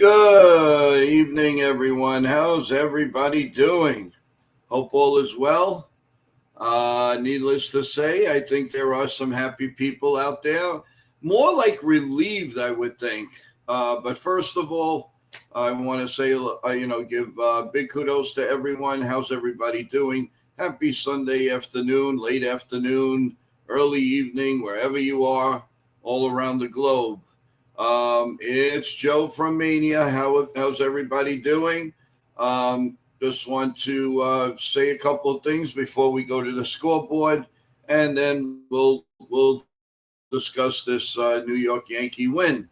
Good evening, everyone. How's everybody doing? Hope all is well. Needless to say, I think there are some happy people out there. More like relieved, I would think. But first of all, I want to say, give big kudos to everyone. How's everybody doing? Happy Sunday afternoon, late afternoon, early evening, wherever you are, all around the globe. It's Joe from Mania. How's everybody doing? Just want to say a couple of things before we go to the scoreboard, and then we'll discuss this New York Yankee win.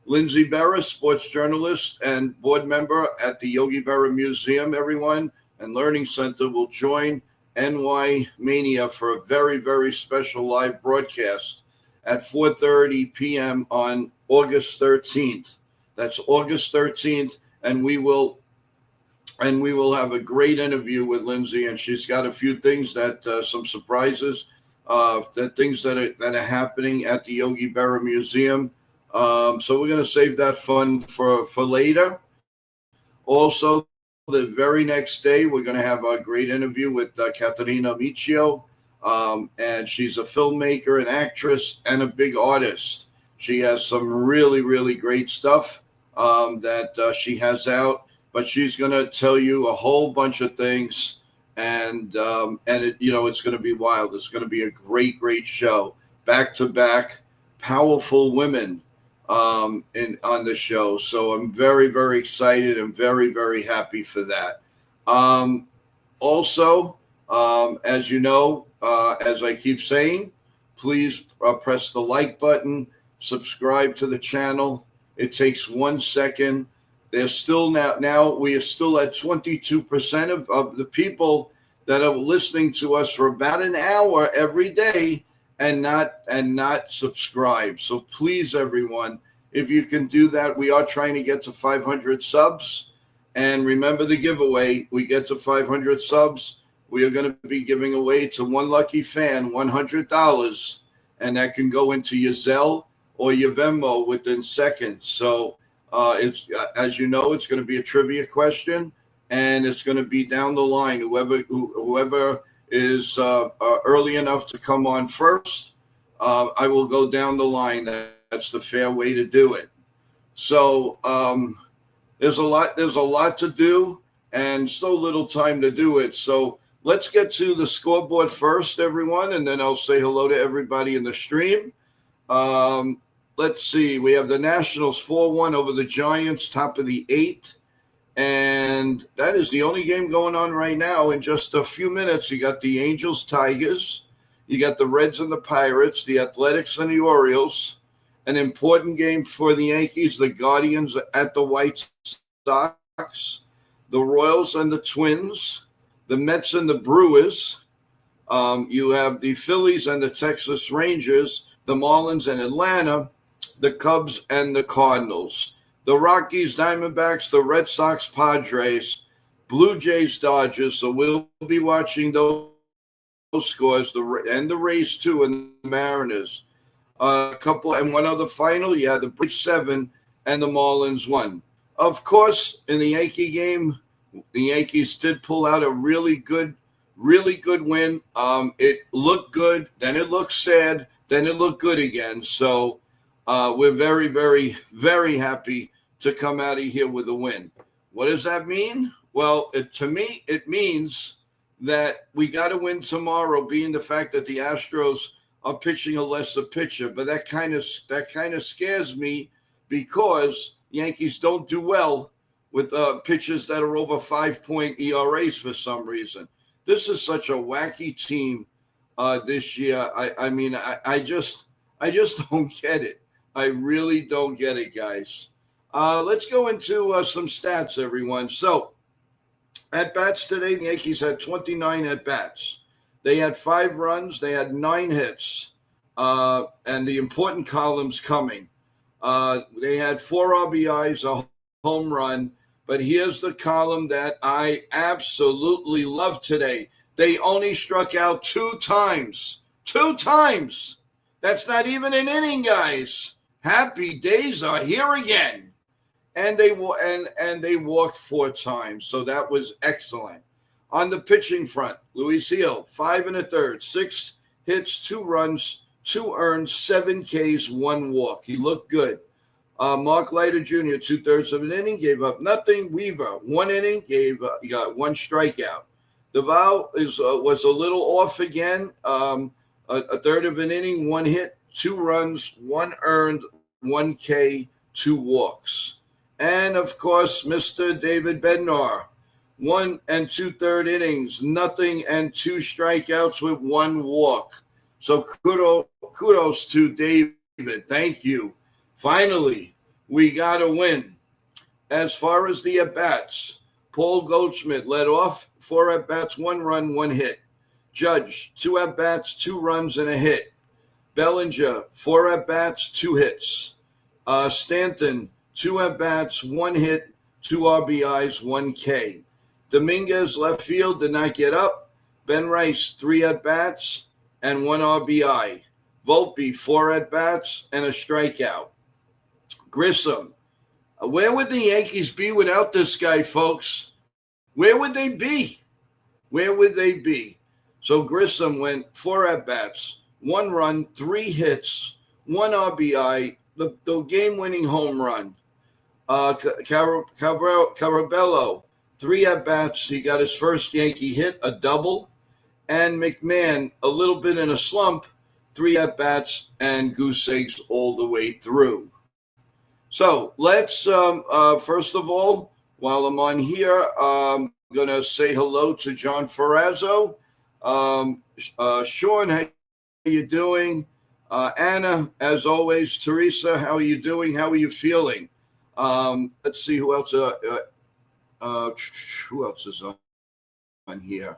Lindsay Berra, sports journalist and board member at the Yogi Berra Museum, everyone, and Learning Center will join NY Mania for a very, very special live broadcast at 4:30 p.m. on August 13th. That's August 13th, and we will have a great interview with Lindsay, and she's got a few things some surprises, things that are happening at the Yogi Berra Museum. So we're going to save that fun for later. Also, the very next day, we're going to have a great interview with Caterina Miccio. And she's a filmmaker, an actress, and a big artist. She has some really, really great stuff that she has out, but she's going to tell you a whole bunch of things, and it's going to be wild. It's going to be a great, great show. Back-to-back powerful women on the show. So I'm very, very excited and very, very happy for that. Also, as you know, as I keep saying, please press the like button, subscribe to the channel. It takes 1 second. There's still now we are still at 22% of the people that are listening to us for about an hour every day and not subscribe. So please, everyone, if you can do that, we are trying to get to 500 subs. And remember the giveaway. We get to 500 subs. We are going to be giving away to one lucky fan $100, and that can go into your Zelle or your Venmo within seconds. So it's as you know, it's going to be a trivia question, and it's going to be down the line. Whoever is early enough to come on first, I will go down the line. That's the fair way to do it. So there's a lot to do, and so little time to do it. So let's get to the scoreboard first, everyone, and then I'll say hello to everybody in the stream. Let's see. We have the Nationals 4-1 over the Giants, top of the 8th. And that is the only game going on right now. In just a few minutes, you got the Angels, Tigers. You got the Reds and the Pirates, the Athletics and the Orioles. An important game for the Yankees, the Guardians at the White Sox, the Royals and the Twins, the Mets and the Brewers. You have the Phillies and the Texas Rangers, the Marlins and Atlanta, the Cubs and the Cardinals, the Rockies, Diamondbacks, the Red Sox, Padres, Blue Jays, Dodgers. So we'll be watching those scores, and the Rays too, and the Mariners. A couple and one other final. You had the Braves 7 and the Marlins 1. Of course, in the Yankee game, the Yankees did pull out a really good win. It looked good, then it looked sad, then it looked good again. So we're very, very, very happy to come out of here with a win. What does that mean? Well, to me, it means that we got to win tomorrow, being the fact that the Astros are pitching a lesser pitcher. But that kind of scares me, because Yankees don't do well with pitchers that are over 5-point ERAs for some reason. This is such a wacky team this year. I just don't get it. I really don't get it, guys. Let's go into some stats, everyone. So, at-bats today, the Yankees had 29 at-bats. They had 5 runs. They had 9 hits. And the important columns coming. They had 4 RBIs, a home run. But here's the column that I absolutely love today. They only struck out 2 times. 2 times. That's not even an inning, guys. Happy days are here again. and they walked 4 times, so that was excellent. On the pitching front, Luis Gil, 5 1/3, 6 hits, 2 runs, 2 earned, 7 Ks, 1 walk. He looked good. Mark Leiter Jr., 2/3 of an inning, gave up nothing. Weaver, 1 inning, he got 1 strikeout. Duval was a little off again. A third of an inning, 1 hit, 2 runs, 1 earned, 1 K, 2 walks. And, of course, Mr. David Bednar, 1 2/3 innings, nothing and 2 strikeouts with 1 walk. So kudos to David. Thank you. Finally, we got a win. As far as the at-bats, Paul Goldschmidt led off, 4 at-bats, 1 run, 1 hit. Judge, 2 at-bats, 2 runs, and a hit. Bellinger, 4 at-bats, 2 hits. Stanton, 2 at-bats, 1 hit, 2 RBIs, 1 K. Dominguez, left field, did not get up. Ben Rice, 3 at-bats and 1 RBI. Volpe, 4 at-bats and a strikeout. Grissom, where would the Yankees be without this guy, folks? Where would they be? Where would they be? So Grissom went 4 at-bats, 1 run, 3 hits, 1 RBI, the game-winning home run. Carabello, 3 at-bats. He got his first Yankee hit, a double. And McMahon, a little bit in a slump, 3 at-bats and goose eggs all the way through. So let's, first of all, while I'm on here, I'm going to say hello to John Ferrazzo. Sean, how are you doing? Anna, as always. Teresa, how are you doing? How are you feeling? Let's see who else. Who else is on here?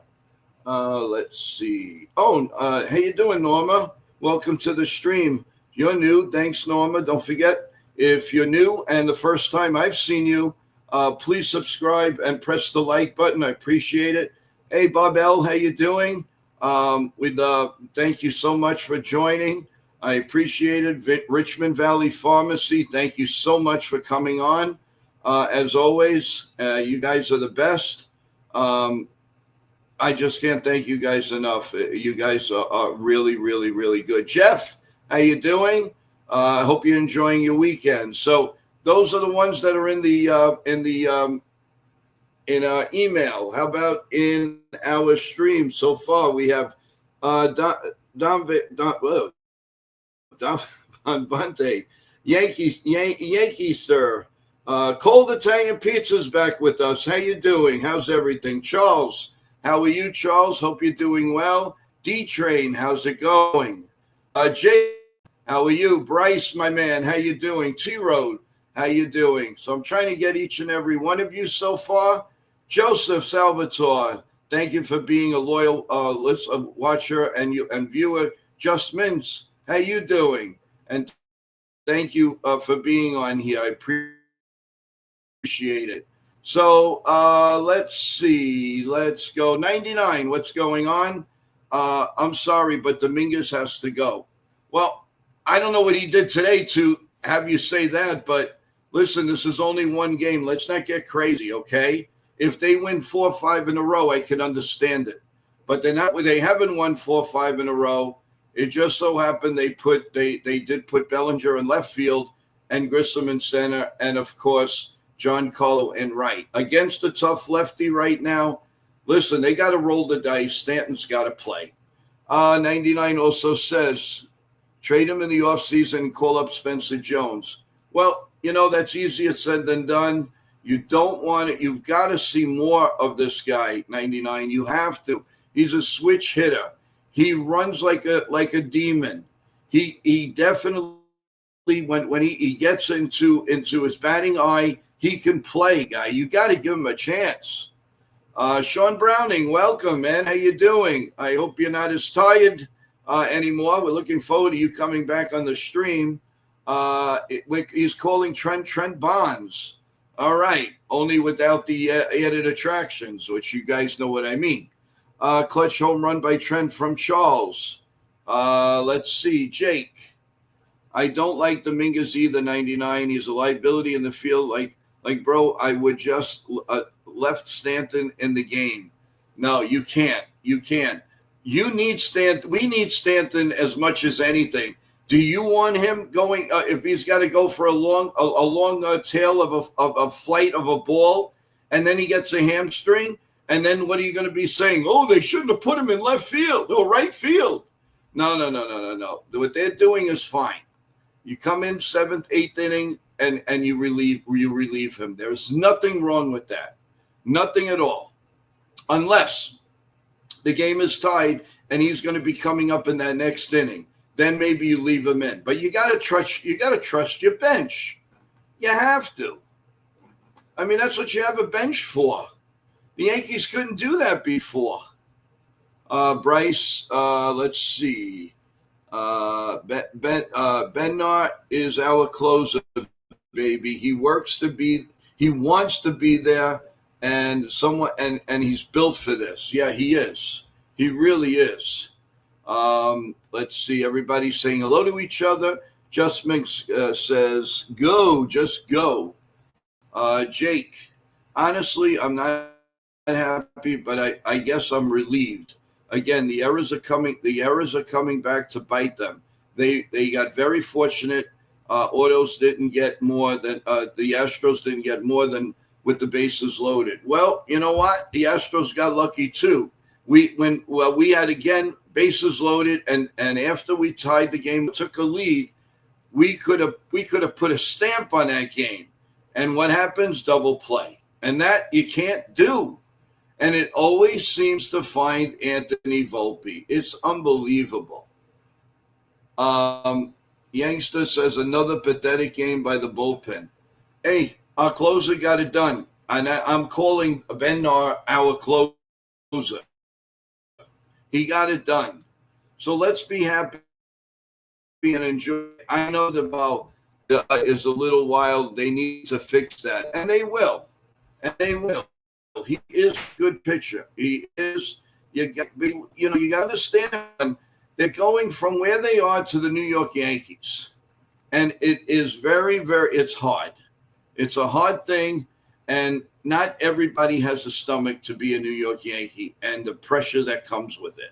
Let's see. Oh, how you doing, Norma? Welcome to the stream. You're new. Thanks, Norma. Don't forget, if you're new and the first time I've seen you, please subscribe and press the like button. I appreciate it. Hey, Bob L., how you doing? Thank you so much for joining. I appreciate it. Richmond Valley Pharmacy, thank you so much for coming on. As always, you guys are the best. I just can't thank you guys enough. You guys are really, really, really good. Jeff, how you doing? I hope you're enjoying your weekend. So those are the ones that are in our email. How about in our stream so far? We have Don Bonte, Yankees, sir. Cold Italian Pizza's back with us. How you doing? How's everything? Charles, how are you, Charles? Hope you're doing well. D-Train, how's it going? Jay, how are you? Bryce, my man, how you doing? T-Road, how you doing? So I'm trying to get each and every one of you so far. Joseph Salvatore, thank you for being a loyal watcher and viewer. Just Mince, how you doing? And thank you for being on here. I appreciate it. So let's see. Let's go. 99, what's going on? I'm sorry, but Dominguez has to go. Well, I don't know what he did today to have you say that, but listen, this is only one game. Let's not get crazy, okay? If they win 4 or 5 in a row, I can understand it. But they haven't won 4 or 5 in a row. It just so happened they did put Bellinger in left field and Grissom in center, and of course Giancarlo in right. Against a tough lefty right now, listen, they got to roll the dice. Stanton's got to play. 99 also says, trade him in the offseason and call up Spencer Jones. Well, that's easier said than done. You don't want it. You've got to see more of this guy, 99. You have to. He's a switch hitter. He runs like a demon. He definitely, when he gets into his batting eye, he can play, guy. You got to give him a chance. Sean Browning, welcome, man. How you doing? I hope you're not as tired anymore. We're looking forward to you coming back on the stream. He's calling Trent Bonds. All right, only without the added attractions, which you guys know what I mean. Clutch home run by Trent from Charles. Let's see, Jake. I don't like Dominguez either, 99. He's a liability in the field Like, bro, I would just left Stanton in the game. No, you can't. You can't. You need Stanton. We need Stanton as much as anything. Do you want him going if he's got to go for a long tail of a flight of a ball, and then he gets a hamstring, and then what are you going to be saying? Oh, they shouldn't have put him in left field or right field. No. What they're doing is fine. You come in 7th, 8th inning, and you relieve him. There's nothing wrong with that. Nothing at all. Unless the game is tied and he's going to be coming up in that next inning. Then maybe you leave him in. But you got to trust your bench. You have to. I mean, that's what you have a bench for. The Yankees couldn't do that before. Bryce, let's see. Bednar is our closer, baby. He wants to be there, and he's built for this. Yeah, he is. He really is. Let's see. Everybody's saying hello to each other. Just Mix says, "Go, just go." Jake, honestly, I'm not happy, but I guess I'm relieved. Again, the errors are coming back to bite them. They got very fortunate. Autos didn't get more than the Astros didn't get more than with the bases loaded. Well, you know what? The Astros got lucky too. We had again bases loaded, and after we tied the game, took a lead, we could have put a stamp on that game. And what happens? Double play, and that you can't do. And it always seems to find Anthony Volpe. It's unbelievable. Youngster says another pathetic game by the bullpen. Hey, our closer got it done. And I'm calling Bednar our closer. He got it done. So let's be happy and enjoy. I know the ball is a little wild. They need to fix that. And they will. He is a good pitcher. He is. You got to understand. They're going from where they are to the New York Yankees, and it is very, very. It's hard. It's a hard thing, and not everybody has the stomach to be a New York Yankee, and the pressure that comes with it.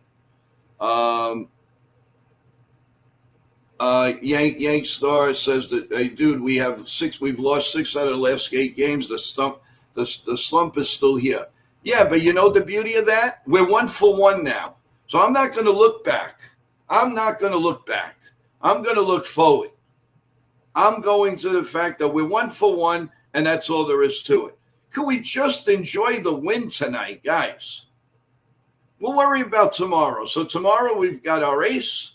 Yank Star says that, hey, dude, we've lost 6 out of the last 8 games. The slump is still here. Yeah, but you know the beauty of that? We're 1-for-1 now. So I'm not going to look back. I'm going to look forward. I'm going to the fact that we're 1-for-1, and that's all there is to it. Could we just enjoy the win tonight, guys? We'll worry about tomorrow. So tomorrow we've got our ace,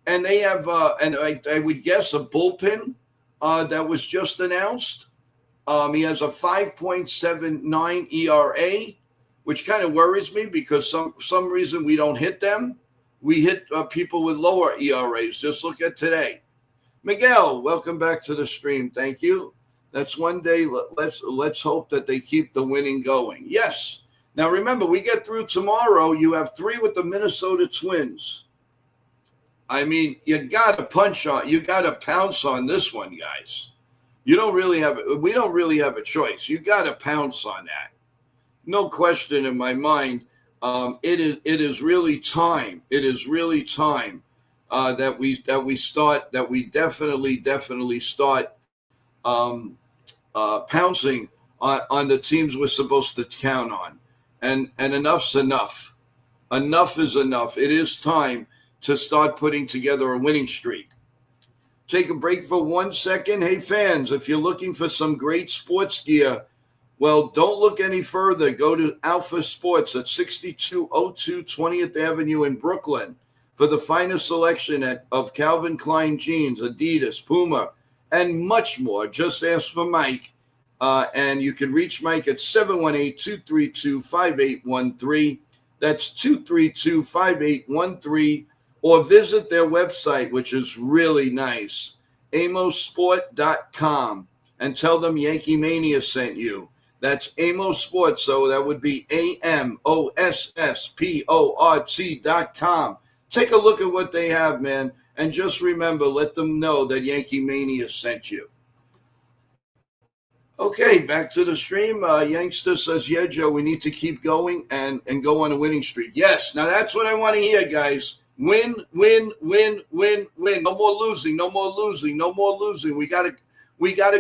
and they have, and I would guess, a bullpen that was just announced. He has a 5.79 ERA, which kind of worries me because some reason we don't hit them. We hit people with lower ERAs. Just look at today. Miguel, welcome back to the stream. Thank you. That's one day. Let's hope that they keep the winning going. Yes. Now remember, we get through tomorrow. You have 3 with the Minnesota Twins. I mean, you got to pounce on this one, guys. We don't really have a choice. You got to pounce on that. No question in my mind. It is really time. It is really time that we definitely start pouncing on the teams we're supposed to count on. And enough's enough. Enough is enough. It is time to start putting together a winning streak. Take a break for 1 second. Hey, fans, if you're looking for some great sports gear, well, don't look any further. Go to Alpha Sports at 6202 20th Avenue in Brooklyn for the finest selection of Calvin Klein jeans, Adidas, Puma, and much more. Just ask for Mike, and you can reach Mike at 718-232-5813. That's 232-5813. Or visit their website, which is really nice, amosport.com, and tell them Yankee Mania sent you. That's Amos Sports, so that would be AMOSSPORT.com. Take a look at what they have, man, and just remember, let them know that Yankee Mania sent you. Okay, back to the stream. Youngster says, yeah, Joe, we need to keep going and go on a winning streak. Yes, now that's what I want to hear, guys. Win, win, win, win, win. No more losing, no more losing, no more losing. We gotta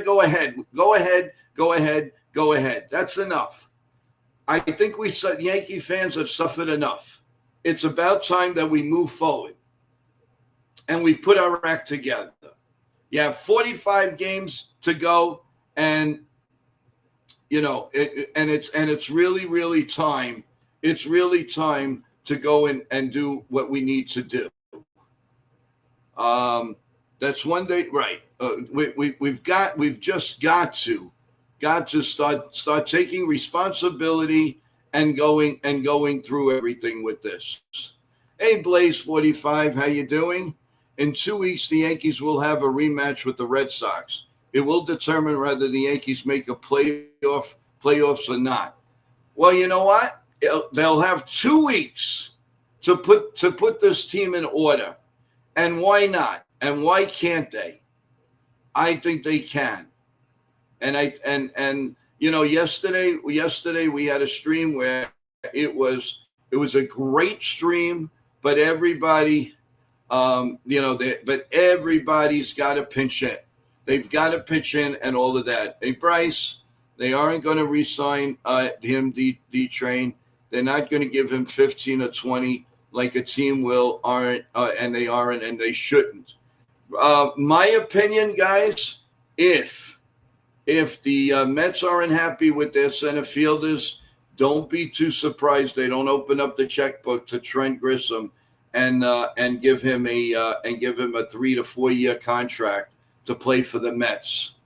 go ahead. Go ahead, go ahead, go ahead. That's enough. I think Yankee fans have suffered enough. It's about time that we move forward and we put our act together. You have 45 games to go. And it's really time. It's really time to go in and do what we need to do. That's one day, right? We've just got to start taking responsibility and going through everything with this. Hey, Blaze 45, how you doing? In 2 weeks, the Yankees will have a rematch with the Red Sox. It will determine whether the Yankees make a playoffs or not. Well, you know what? They'll have 2 weeks to put this team in order. And why not? And why can't they? I think they can. And yesterday we had a stream where it was a great stream, but everybody, but everybody's got to pinch in. They've got to pitch in and all of that. Hey, Bryce, they aren't going to re-sign him, D-Train. They're not going to give him 15 or 20 like a team will, and they aren't, and they shouldn't. My opinion, guys, if the Mets aren't happy with their center fielders, don't be too surprised they don't open up the checkbook to Trent Grisham and give him a 3 to 4 year contract to play for the Mets.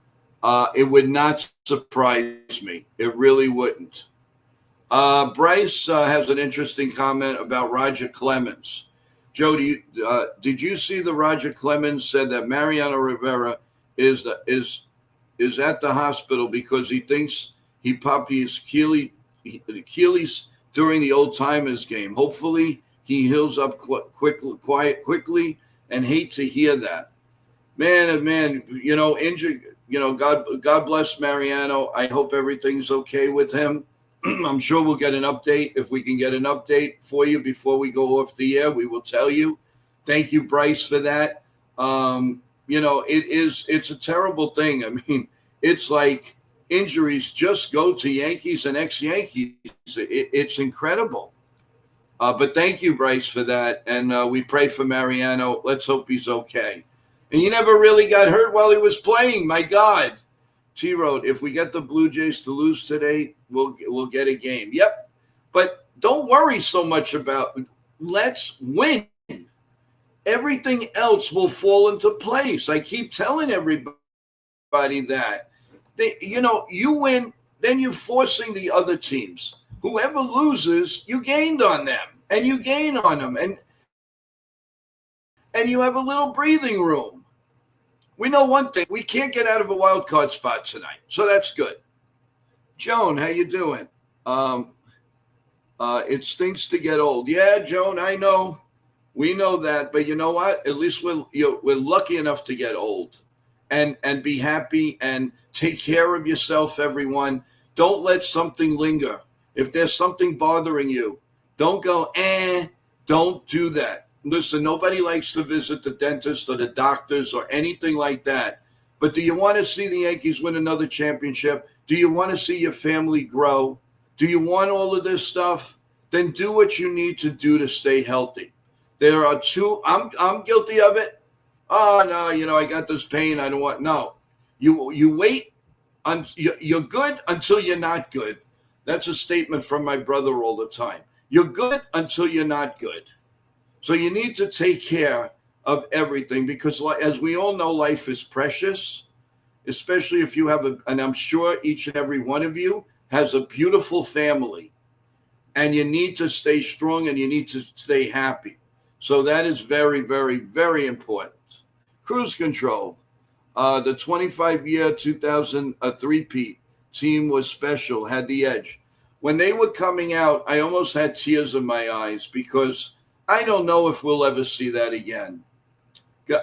It would not surprise me. It really wouldn't. Bryce has an interesting comment about Roger Clemens. Joe, did you see the Roger Clemens said that Mariano Rivera is at the hospital because he thinks he popped his Achilles during the old timers game. Hopefully he heals up quickly, and hate to hear that. Man, injured, God bless Mariano. I hope everything's okay with him. I'm sure we'll get an update. If we can get an update for you before we go off the air, we will tell you. Thank you, Bryce, for that. It's a terrible thing. I mean, it's like injuries just go to Yankees and ex-Yankees. It's incredible. But thank you, Bryce, for that. And we pray for Mariano. Let's hope he's okay. And he never really got hurt while he was playing. My God. T-Road, if we get the Blue Jays to lose today, we'll get a game. Yep. But don't worry so much about it. Let's win. Everything else will fall into place. I keep telling everybody that. You win, then you're forcing the other teams. Whoever loses, you gained on them. And you gain on them. And you have a little breathing room. We know one thing. We can't get out of a wild card spot tonight. So that's good. Joan, how you doing? It stinks to get old. Yeah, Joan, I know. We know that. But you know what? At least we're lucky enough to get old and be happy and take care of yourself, everyone. Don't let something linger. If there's something bothering you, don't go, don't do that. Listen, nobody likes to visit the dentist or the doctors or anything like that. But do you want to see the Yankees win another championship? Do you want to see your family grow? Do you want all of this stuff? Then do what you need to do to stay healthy. There are two. I'm guilty of it. Oh, no, I got this pain. I don't want. No. You wait. You're good until you're not good. That's a statement from my brother all the time. You're good until you're not good. So you need to take care of everything because, as we all know, life is precious, especially if you have and I'm sure each and every one of you has a beautiful family, and you need to stay strong and you need to stay happy. So that is very, very, very important. Cruise control. The 25-year 2003 team was special, had the edge. When they were coming out, I almost had tears in my eyes because I don't know if we'll ever see that again.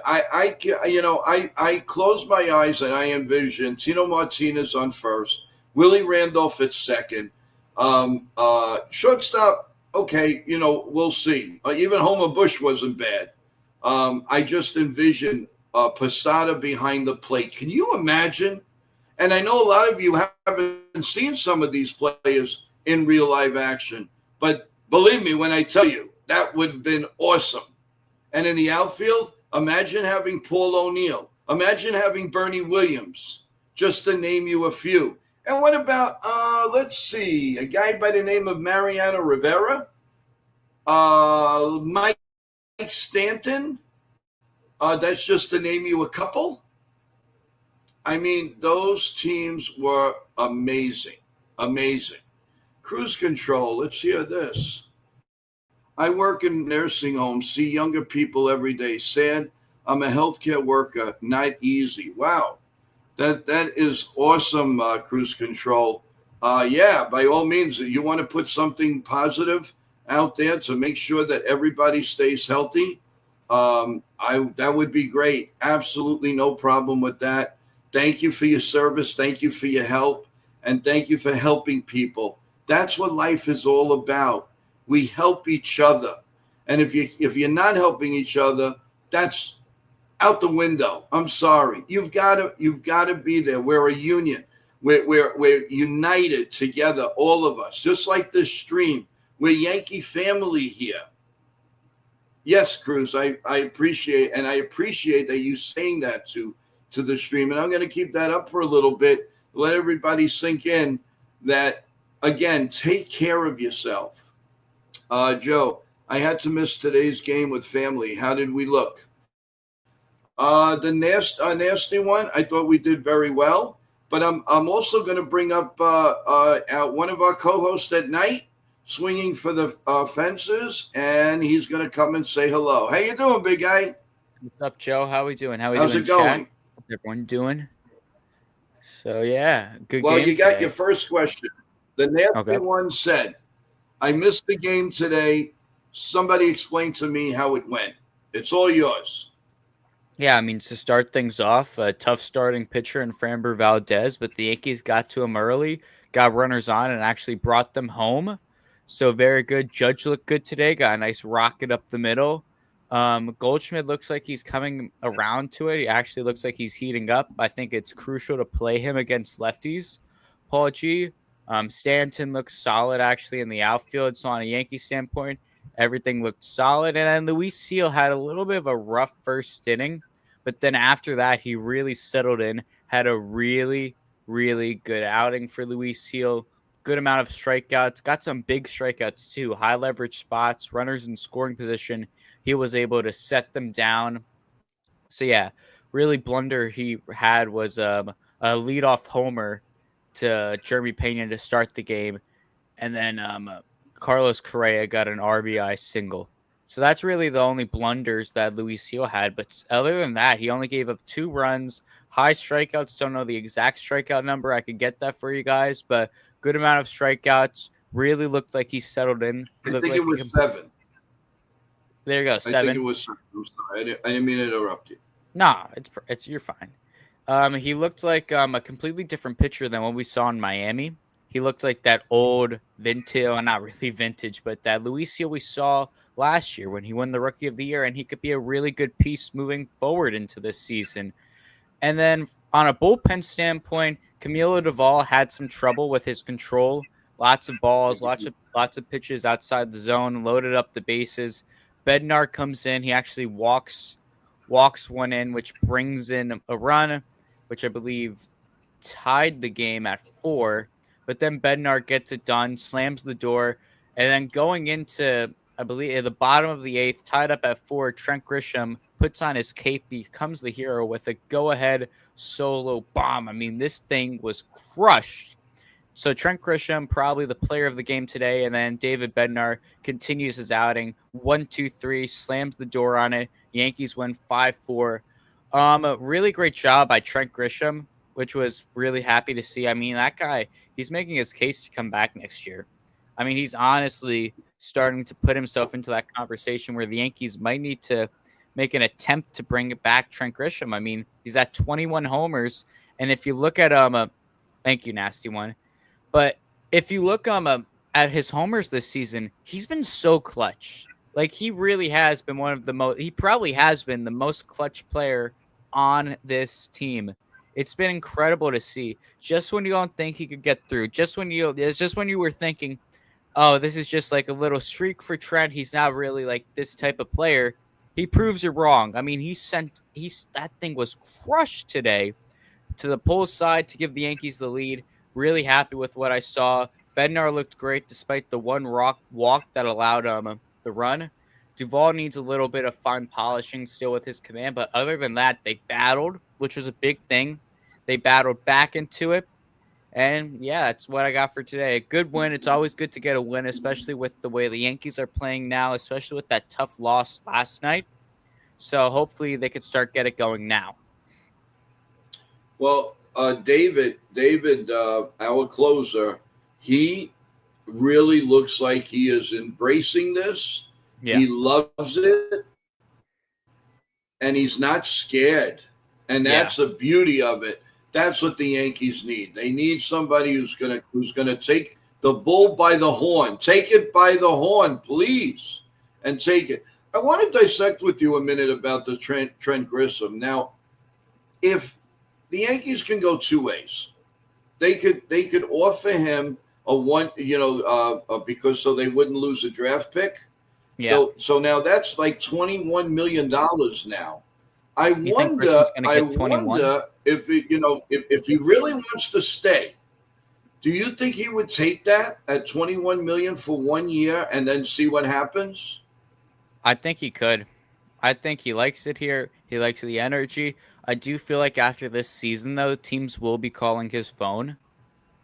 I close my eyes and I envision Tino Martinez on first, Willie Randolph at second, shortstop. Okay, we'll see. Even Homer Bush wasn't bad. I just envision Posada behind the plate. Can you imagine? And I know a lot of you haven't seen some of these players in real live action, but believe me when I tell you, that would have been awesome. And in the outfield, imagine having Paul O'Neill. Imagine having Bernie Williams, just to name you a few. And what about, let's see, a guy by the name of Mariano Rivera, Mike Stanton? That's just to name you a couple. I mean, those teams were amazing, amazing. Cruise control, let's hear this. I work in nursing homes, see younger people every day. Sad, I'm a healthcare worker, not easy. Wow, that is awesome, cruise control. Yeah, by all means, you want to put something positive out there to make sure that everybody stays healthy. That would be great. Absolutely no problem with that. Thank you for your service. Thank you for your help. And thank you for helping people. That's what life is all about. We help each other. And if you're not helping each other, that's out the window. I'm sorry. You've got to be there. We're a union. We're united together, all of us. Just like this stream. We're Yankee family here. Yes, Cruz, I appreciate, and I appreciate that you saying that to the stream. And I'm going to keep that up for a little bit. Let everybody sink in that, again, take care of yourself. Joe, I had to miss today's game with family. How did we look? The nasty one, I thought we did very well. But I'm also going to bring up one of our co-hosts at night, swinging for the fences, and he's going to come and say hello. How you doing, big guy? What's up, Joe? How we doing? How's it going? Chat? How's everyone doing? So, yeah, good well, game you got today. your first question. The nasty one said, I missed the game today. Somebody explain to me how it went. It's all yours. Yeah, I mean, to start things off, a tough starting pitcher in Framber Valdez, but the Yankees got to him early, got runners on, and actually brought them home. So very good. Judge looked good today. Got a nice rocket up the middle. Goldschmidt looks like he's coming around to it. He actually looks like he's heating up. I think it's crucial to play him against lefties. Paul G. Stanton looks solid actually in the outfield. So on a Yankee standpoint, everything looked solid. And then Luis Seal had a little bit of a rough first inning, but then after that, he really settled in, had a really, really good outing for Luis Seal. Good amount of strikeouts, got some big strikeouts too, high leverage spots, runners in scoring position. He was able to set them down. So yeah, really blunder he had was a leadoff homer to Jeremy Pena to start the game. And then Carlos Correa got an RBI single. So that's really the only blunders that Luis Seal had. But other than that, he only gave up 2 runs, high strikeouts. Don't know the exact strikeout number. I could get that for you guys, but good amount of strikeouts. Really looked like he settled in. I think it was 7. There you go, 7. I think it was 7. I'm sorry. I didn't mean to interrupt you. Nah, it's you're fine. He looked like a completely different pitcher than what we saw in Miami. He looked like that old vintage, not really vintage, but that Luis Seal we saw last year when he won the Rookie of the Year, and he could be a really good piece moving forward into this season. And then on a bullpen standpoint, Camilo Duvall had some trouble with his control. Lots of balls, lots of pitches outside the zone, loaded up the bases. Bednar comes in. He actually walks one in, which brings in a run, which I believe tied the game at 4. But then Bednar gets it done, slams the door, and then going into, I believe, at the bottom of the 8th, tied up at 4, Trent Grisham puts on his cape, becomes the hero with a go-ahead solo bomb. I mean, this thing was crushed. So Trent Grisham, probably the player of the game today, and then David Bednar continues his outing. 1-2-3, slams the door on it. Yankees win 5-4. A really great job by Trent Grisham, which was really happy to see. I mean, that guy, he's making his case to come back next year. I mean, he's honestly starting to put himself into that conversation where the Yankees might need to make an attempt to bring it back Trent Grisham. I mean, he's at 21 homers. And if you look at thank you, nasty one. But if you look at his homers this season, he's been so clutch. Like he really has been one of the most. He probably has been the most clutch player on this team. It's been incredible to see. Just when you don't think he could get through, it's just when you were thinking, oh, this is just like a little streak for Trent. He's not really like this type of player. He proves you wrong. I mean, that thing was crushed today to the pull side to give the Yankees the lead. Really happy with what I saw. Bednar looked great despite the one walk that allowed the run. Duvall needs a little bit of fine polishing still with his command, but other than that, they battled, which was a big thing. They battled back into it. And yeah, that's what I got for today. A good win. It's always good to get a win, especially with the way the Yankees are playing now, especially with that tough loss last night. So hopefully they could start get it going now. Well, David, our closer, he really looks like he is embracing this. Yeah. He loves it, and he's not scared. And that's the beauty of it. That's what the Yankees need. They need somebody who's gonna take the bull by the horn. Take it by the horn, please, and take it. I want to dissect with you a minute about the Trent Grisham. Now, if the Yankees can go two ways, they could offer him a one, because so they wouldn't lose a draft pick. Yeah. So now that's like $21 million now. I wonder if if he really wants to stay, do you think he would take that at $21 million for 1 year and then see what happens? I think he could. I think he likes it here. He likes the energy. I do feel like after this season, though, teams will be calling his phone.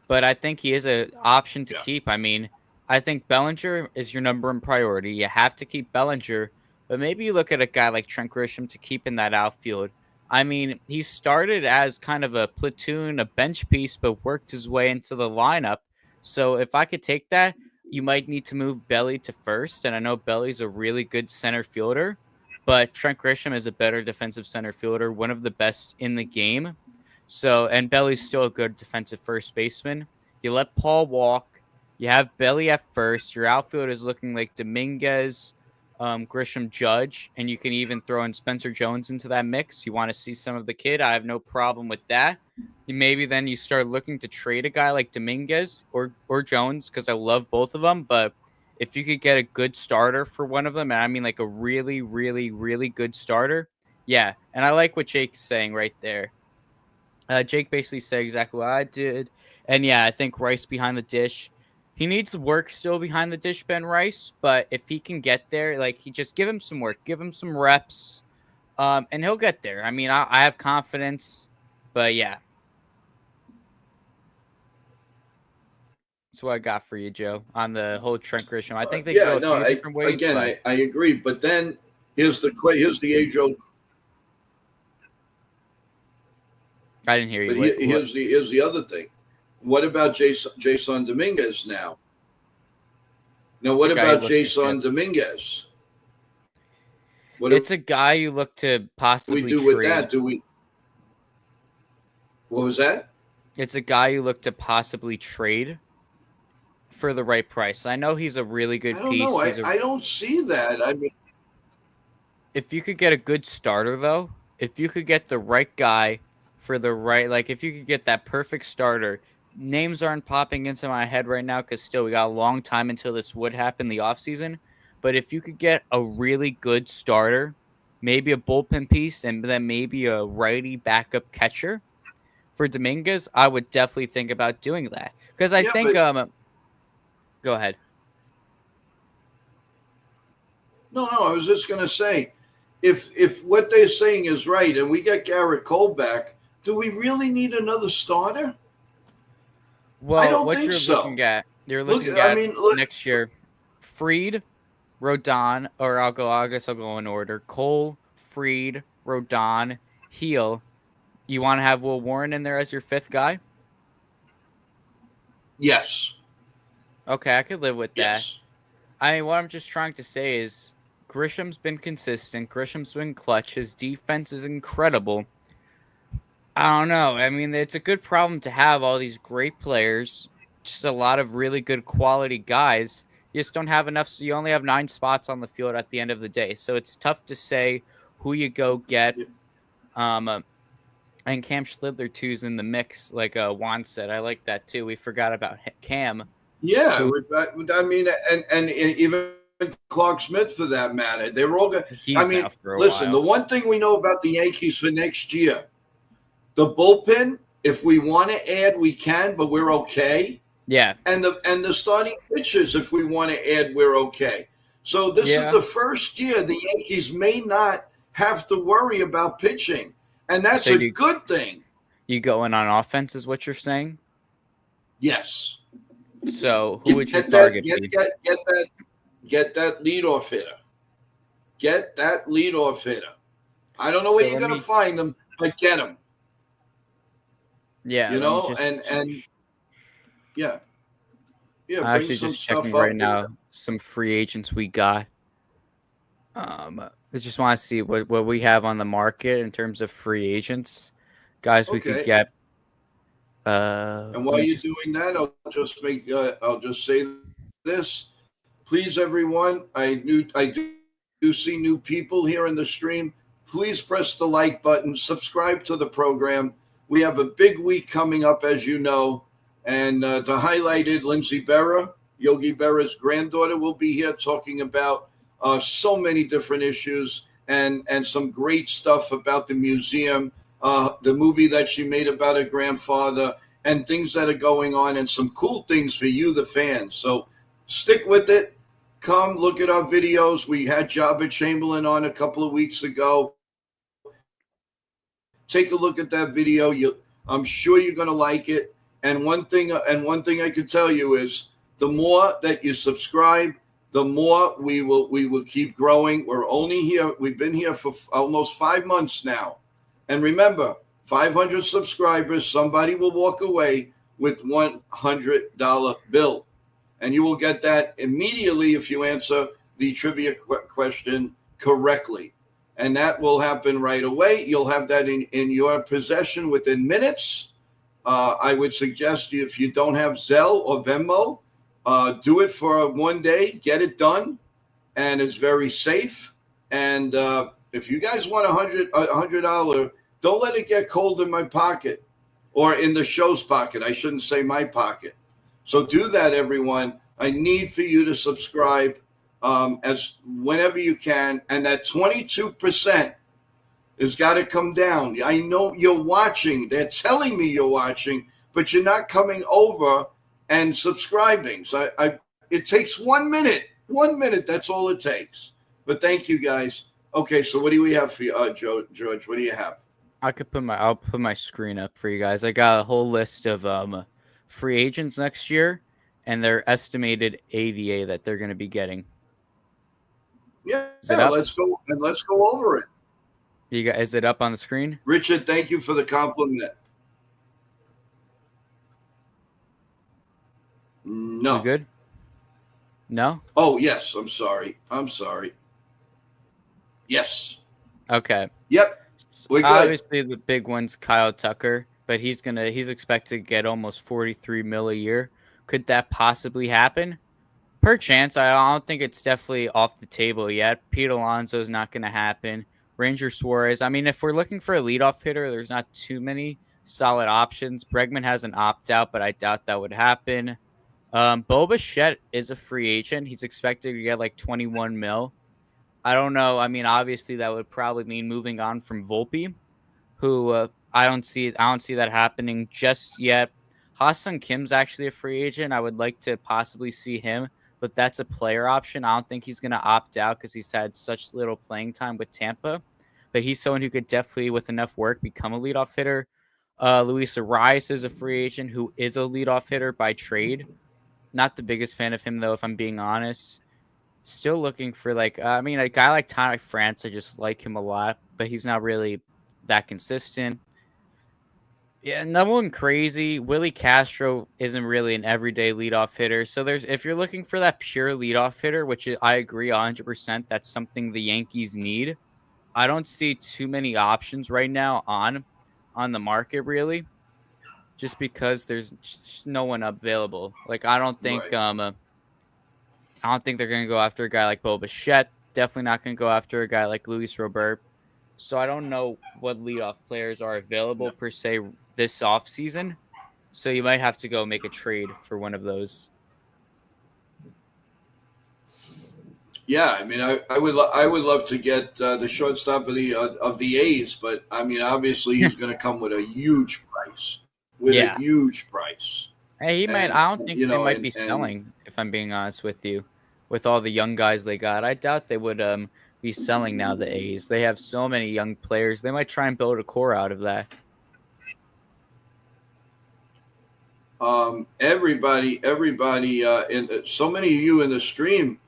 But I think he is an option to keep. I mean, I think Bellinger is your number one priority. You have to keep Bellinger. But maybe you look at a guy like Trent Grisham to keep in that outfield. I mean, he started as kind of a platoon, a bench piece, but worked his way into the lineup. So if I could take that, you might need to move Belly to first. And I know Belly's a really good center fielder, but Trent Grisham is a better defensive center fielder, one of the best in the game. So, and Belly's still a good defensive first baseman. You let Paul walk. You have Belly at first. Your outfield is looking like Dominguez, Grisham, Judge, and you can even throw in Spencer Jones into that mix. You want to see some of the kid? I have no problem with that. Maybe then you start looking to trade a guy like Dominguez or Jones, because I love both of them. But if you could get a good starter for one of them, and I mean like a really, really, really good starter, yeah. And I like what Jake's saying right there. Jake basically said exactly what I did. And yeah, I think Rice behind the dish. He needs work still behind the dish, Ben Rice, but if he can get there, like, he just give him some work, give him some reps, and he'll get there. I mean, I have confidence, but yeah. That's what I got for you, Joe, on the whole Trent Grisham. I think they go a few different ways. Again, I agree, but then here's the age-old. I didn't hear you. But here's the other thing. What about Jason Dominguez now? Now, what about Jason Dominguez? It's a guy you look to possibly trade. With that? What was that? It's a guy you look to possibly trade for the right price. I know he's a really good piece. I don't see that. I mean, if you could get a good starter, though, if you could get the right guy for the right, like if you could get that perfect starter. Names aren't popping into my head right now because still we got a long time until this would happen the offseason. But if you could get a really good starter, maybe a bullpen piece, and then maybe a righty backup catcher for Dominguez, I would definitely think about doing that. Because I think go ahead. No, I was just gonna say, if what they're saying is right and we get Garrett Cole back, do we really need another starter? Well, what you're looking at, next year, Fried, Rodon, or I guess I'll go in order. Cole, Fried, Rodon, Heel. You want to have Will Warren in there as your fifth guy? Yes. Okay, I could live with that. I mean, what I'm just trying to say is Grisham's been consistent. Grisham's been clutch. His defense is incredible. I don't know. I mean, it's a good problem to have all these great players, just a lot of really good quality guys. You just don't have enough. So you only have 9 spots on the field at the end of the day. So it's tough to say who you go get. And Cam Schlidler too is in the mix, like Juan said. I like that too. We forgot about Cam. Yeah, I mean, and even Clark Smith for that matter. They were all good. I mean, listen, the one thing we know about the Yankees for next year, the bullpen, if we want to add, we can, but we're okay. Yeah. And the starting pitchers, if we want to add, we're okay. So this is the first year the Yankees may not have to worry about pitching. And that's a good thing. You going on offense is what you're saying? Yes. So who would you target? Get that leadoff hitter. Get that leadoff hitter. I don't know where you're going to find them, but get them. Yeah. You know, and yeah. I'm actually just checking right now some free agents we got. I just want to see what we have on the market in terms of free agents, guys. We could get. And while you're doing that, I'll just say this, please, everyone. I do see new people here in the stream. Please press the like button, subscribe to the program. We have a big week coming up, as you know, and to highlight it, Lindsay Berra, Yogi Berra's granddaughter, will be here talking about so many different issues and some great stuff about the museum. The movie that she made about her grandfather, and things that are going on, and some cool things for you, the fans. So stick with it. Come look at our videos. We had Jabba Chamberlain on a couple of weeks ago. Take a look at that video. I'm sure you're going to like it. And one thing I can tell you is, the more that you subscribe, the more we will keep growing. We're only here. We've been here for almost 5 months now. And remember, 500 subscribers, somebody will walk away with $100 bill. And you will get that immediately if you answer the trivia question correctly. And that will happen right away. You'll have that in your possession within minutes. I would suggest you, if you don't have Zelle or Venmo, do it for one day, get it done. And it's very safe. And if you guys want $100, don't let it get cold in my pocket or in the show's pocket. I shouldn't say my pocket. So do that, everyone. I need for you to subscribe as whenever you can. And that 22% has got to come down. I know you're watching. They're telling me you're watching, but you're not coming over and subscribing. So it takes 1 minute. 1 minute. That's all it takes. But thank you, guys. Okay, so what do we have for you, George? What do you have? I'll put my screen up for you guys. I got a whole list of free agents next year and their estimated AVA that they're going to be getting. Yeah, let's go over it. Is it up on the screen? Richard, thank you for the compliment. No. You good? No? Oh, yes. I'm sorry. Yes. Okay. Yep. Obviously, the big one's Kyle Tucker, but he's expected to get almost $43 million a year. Could that possibly happen? Per chance. I don't think it's definitely off the table yet. Pete Alonso is not going to happen. Ranger Suarez. I mean, if we're looking for a leadoff hitter, there's not too many solid options. Bregman has an opt-out, but I doubt that would happen. Bo Bichette is a free agent. He's expected to get like $21 million. I don't know. I mean, obviously that would probably mean moving on from Volpe, who I don't see that happening just yet. Ha-Seong Kim's actually a free agent. I would like to possibly see him, but that's a player option. I don't think he's going to opt out because he's had such little playing time with Tampa. But he's someone who could definitely, with enough work, become a leadoff hitter. Luis Arias is a free agent who is a leadoff hitter by trade. Not the biggest fan of him, though, if I'm being honest. Still looking for, a guy like Ty France. I just like him a lot, but he's not really that consistent. Yeah, no one crazy. Willie Castro isn't really an everyday leadoff hitter. So if you're looking for that pure leadoff hitter, which I agree 100%, that's something the Yankees need. I don't see too many options right now on the market really, just because there's just no one available. Like Right. I don't think they're gonna go after a guy like Bo Bichette. Definitely not gonna go after a guy like Luis Robert. So I don't know what leadoff players are available No. per se this offseason. So you might have to go make a trade for one of those. Yeah, I mean, I would love to get the shortstop of the A's, but I mean, obviously he's going to come with a huge price, with a Yeah. huge price, Hey, he might. and I don't think you they know, might be and selling. If I'm being honest with you, with all the young guys they got, I doubt they would be selling now. The A's, they have so many young players. They might try and build a core out of that. everybody, and so many of you in the stream.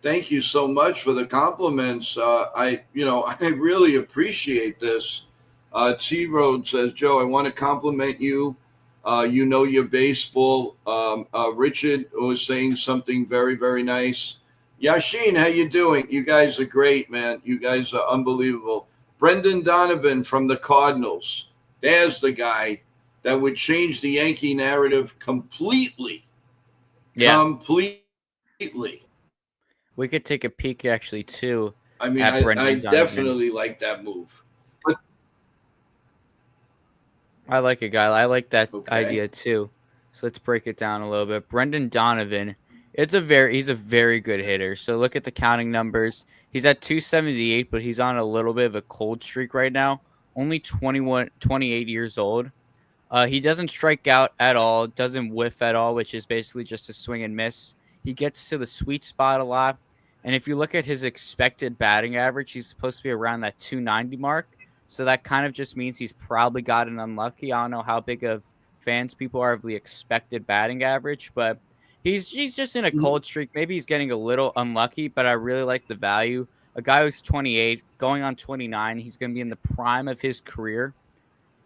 Thank you so much for the compliments. I really appreciate this. T Road says, Joe, I want to compliment you. You know your baseball. Richard was saying something very, very nice. Yashin, how you doing? You guys are great, man. You guys are unbelievable. Brendan Donovan from the Cardinals. There's the guy that would change the Yankee narrative completely. Yeah, Completely. we could take a peek actually too I mean, at I Brendan Donovan. definitely like that move. But I like a guy. I like that okay. idea too. So let's break it down a little bit. Brendan Donovan, he's a very good hitter. So look at the counting numbers. He's at 278, but he's on a little bit of a cold streak right now. Only 28 years old. He doesn't strike out at all, doesn't whiff at all, which is basically just a swing and miss. He gets to the sweet spot a lot. And if you look at his expected batting average, he's supposed to be around that 290 mark. So that kind of just means he's probably gotten unlucky. I don't know how big of fans people are of the expected batting average, but he's just in a Mhm. cold streak. Maybe he's getting a little unlucky, but I really like the value. A guy who's 28, going on 29, he's going to be in the prime of his career.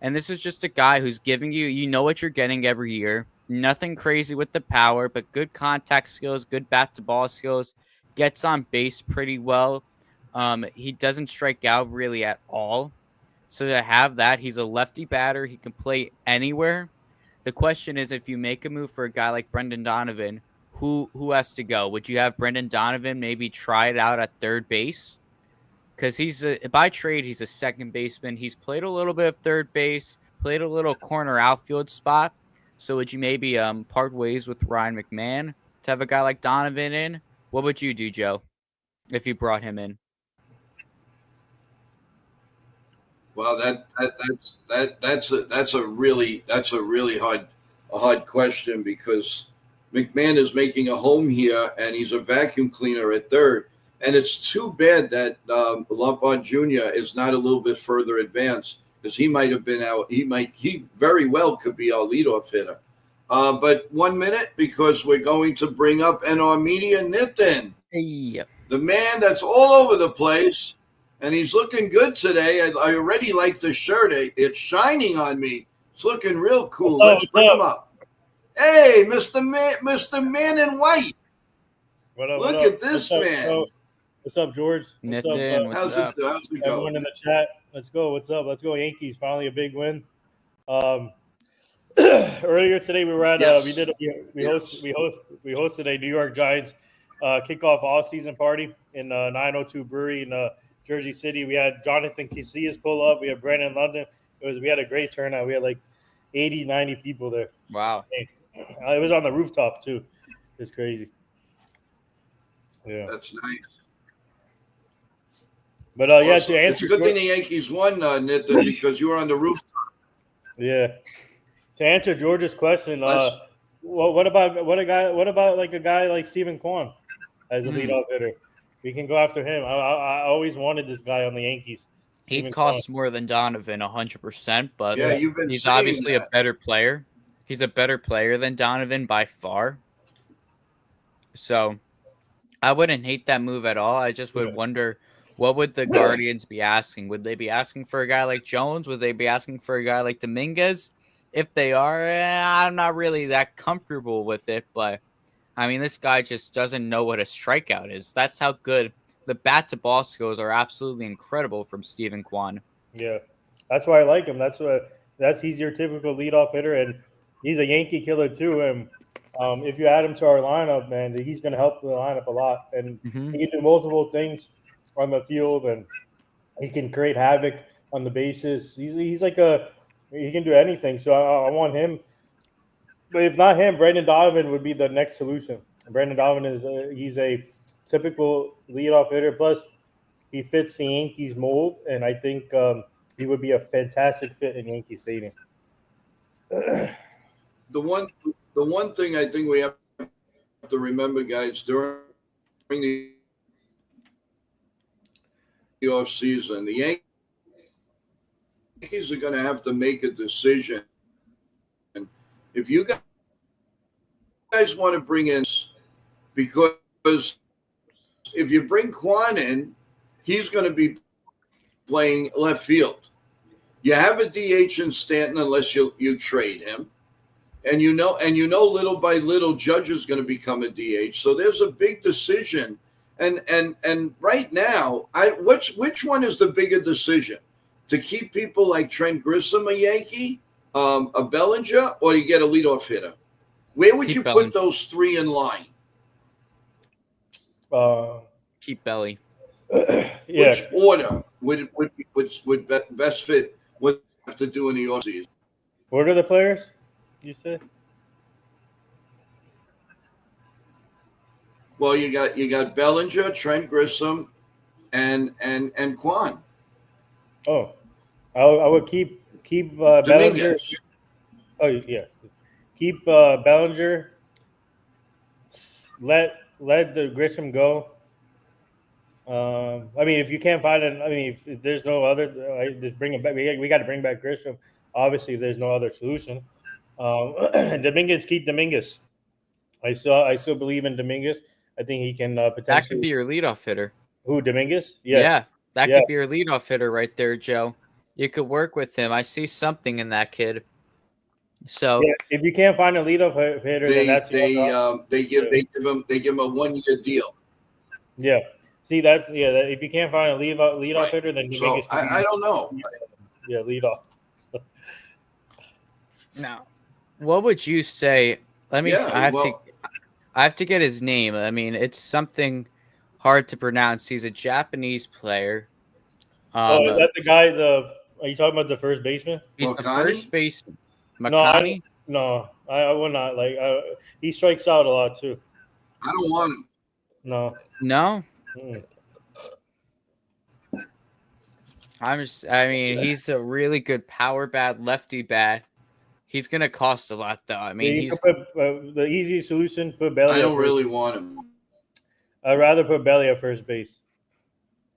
And this is just a guy who's giving you know what you're getting every year. Nothing crazy with the power, but good contact skills, good bat to ball skills, gets on base pretty well. He doesn't strike out really at all. So to have that, he's a lefty batter. He can play anywhere. The question is, if you make a move for a guy like Brendan Donovan, who has to go? Would you have Brendan Donovan maybe try it out at third base? Because by trade, he's a second baseman. He's played a little bit of third base, played a little corner outfield spot. So would you maybe part ways with Ryan McMahon to have a guy like Donovan in? What would you do, Joe, if you brought him in? Well, that's a really hard question because McMahon is making a home here and he's a vacuum cleaner at third. And it's too bad that Lombard Jr. is not a little bit further advanced because he might have been out. He very well could be our leadoff hitter. But 1 minute because we're going to bring up NR Media Nitin, Hey, the man that's all over the place, and he's looking good today. I already like the shirt. It's shining on me. It's looking real cool. Let's bring him up. Hey, Mr. Man in White. What up? Look What up? at this What's up, man. bro? What's up, George? What's up, Nathan, what's up? How's it everyone going? in the chat? Let's go. What's up? Let's go, Yankees! Finally, a big win. Earlier today, we were at Yes. we hosted a New York Giants kickoff all-season party in 902 Brewery in Jersey City. We had Jonathan Casillas pull up. We had Brandon London. We had a great turnout. We had like 80, 90 people there. Wow. It was on the rooftop too. It's crazy. Yeah, That's nice. but Awesome. yeah, to answer it's a good thing the Yankees won, Nitin, because you were on the roof. Yeah. To answer George's question, what about like a guy like Stephen Kwan as a leadoff hitter? We can go after him. I always wanted this guy on the Yankees. He costs more than Donovan 100%, but Yeah, you've been he's saying obviously that. a better player. He's a better player than Donovan by far. So I wouldn't hate that move at all. I just would wonder, what would the Guardians be asking? Would they be asking for a guy like Jones? Would they be asking for a guy like Dominguez? if they are, I'm not really that comfortable with it. But I mean, this guy just doesn't know what a strikeout is. That's how good the bat to ball skills are. Absolutely incredible from Stephen Kwan. Yeah, that's why I like him. That's he's your typical leadoff hitter, and he's a Yankee killer too. And if you add him to our lineup, man, he's going to help the lineup a lot. And Mm-hmm. he can do multiple things on the field, and he can create havoc on the bases. He's like he can do anything. So I want him. But if not him, Brandon Donovan would be the next solution. Brandon Donovan he's a typical leadoff hitter. Plus, he fits the Yankees mold, and I think he would be a fantastic fit in Yankee Stadium. The one thing I think we have to remember, guys, during the off season, the Yankees are going to have to make a decision. And if you guys want to bring in, because if you bring Kwan in, he's going to be playing left field. You have a DH in Stanton unless you trade him. And you know little by little Judge is going to become a DH. So there's a big decision. And right now, which one is the bigger decision? To keep people like Trent Grissom a Yankee, a Bellinger, or you get a leadoff hitter? Where would you put those three in line? Keep Belly. Yeah. Which order would best fit what you have to do in the offseason? What are the players you said? Well, you got Bellinger, Trent Grissom, and Kwan. Oh, I would keep Bellinger. Oh yeah, keep Bellinger. Let the Grissom go. I mean, if you can't find it, I mean, if there's no other, just bring him back. We got to bring back Grissom. Obviously, if there's no other solution, Dominguez, keep Dominguez. I still believe in Dominguez. I think he can potentially. That could be your leadoff hitter. Who, Dominguez? Yeah, that could be your leadoff hitter right there, Joe. You could work with him. I see something in that kid. So if you can't find a leadoff hitter, then that's they give him a 1-year deal. Yeah. See, if you can't find a leadoff hitter, then so I don't know. Yeah, leadoff. Now, what would you say? I have to get his name. I mean, it's something hard to pronounce. He's a Japanese player. Is that the guy? Are you talking about the first baseman? He's the first baseman. Makani? No, I would not. He strikes out a lot too. I don't want him. No. He's a really good power bat, lefty bat. He's gonna cost a lot, though. I mean, he's the easy solution. Put Belly. I don't really want him. I'd rather put Belly at first base.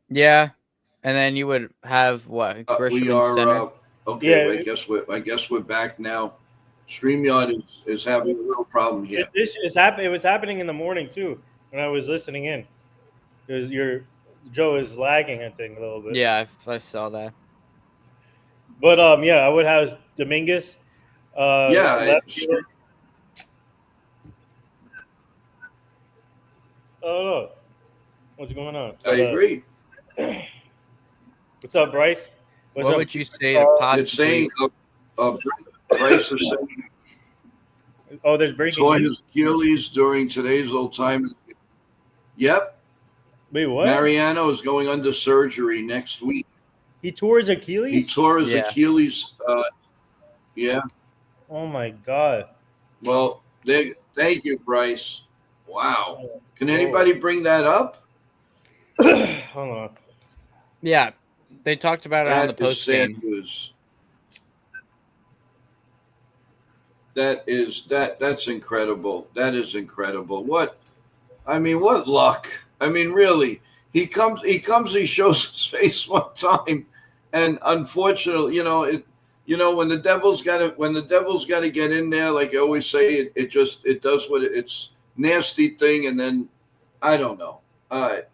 Yeah, and then you would have what? We are okay. Yeah, I guess we're back now. StreamYard is having a little problem here. It was happening in the morning too when I was listening in. Joe is lagging, I think, a little bit. Yeah, I saw that. But I would have Dominguez. I don't know. What's going on? I agree. What's up, Bryce? What would you say to possibly? Bryce is saying. Oh, there's breaking tore his Achilles during today's old time. Yep. Wait, what? Mariano is going under surgery next week. He tore his Achilles? He tore his Achilles. Yeah. Oh, my God. Well, thank you, Bryce. Wow. Can anybody bring that up? Hold on. Yeah. They talked about it on the postgame. That's incredible. That is incredible. What luck. I mean, really. He comes, he shows his face one time, and unfortunately, when the devil's got to get in there, like I always say, it does it's nasty thing, and then I don't know. But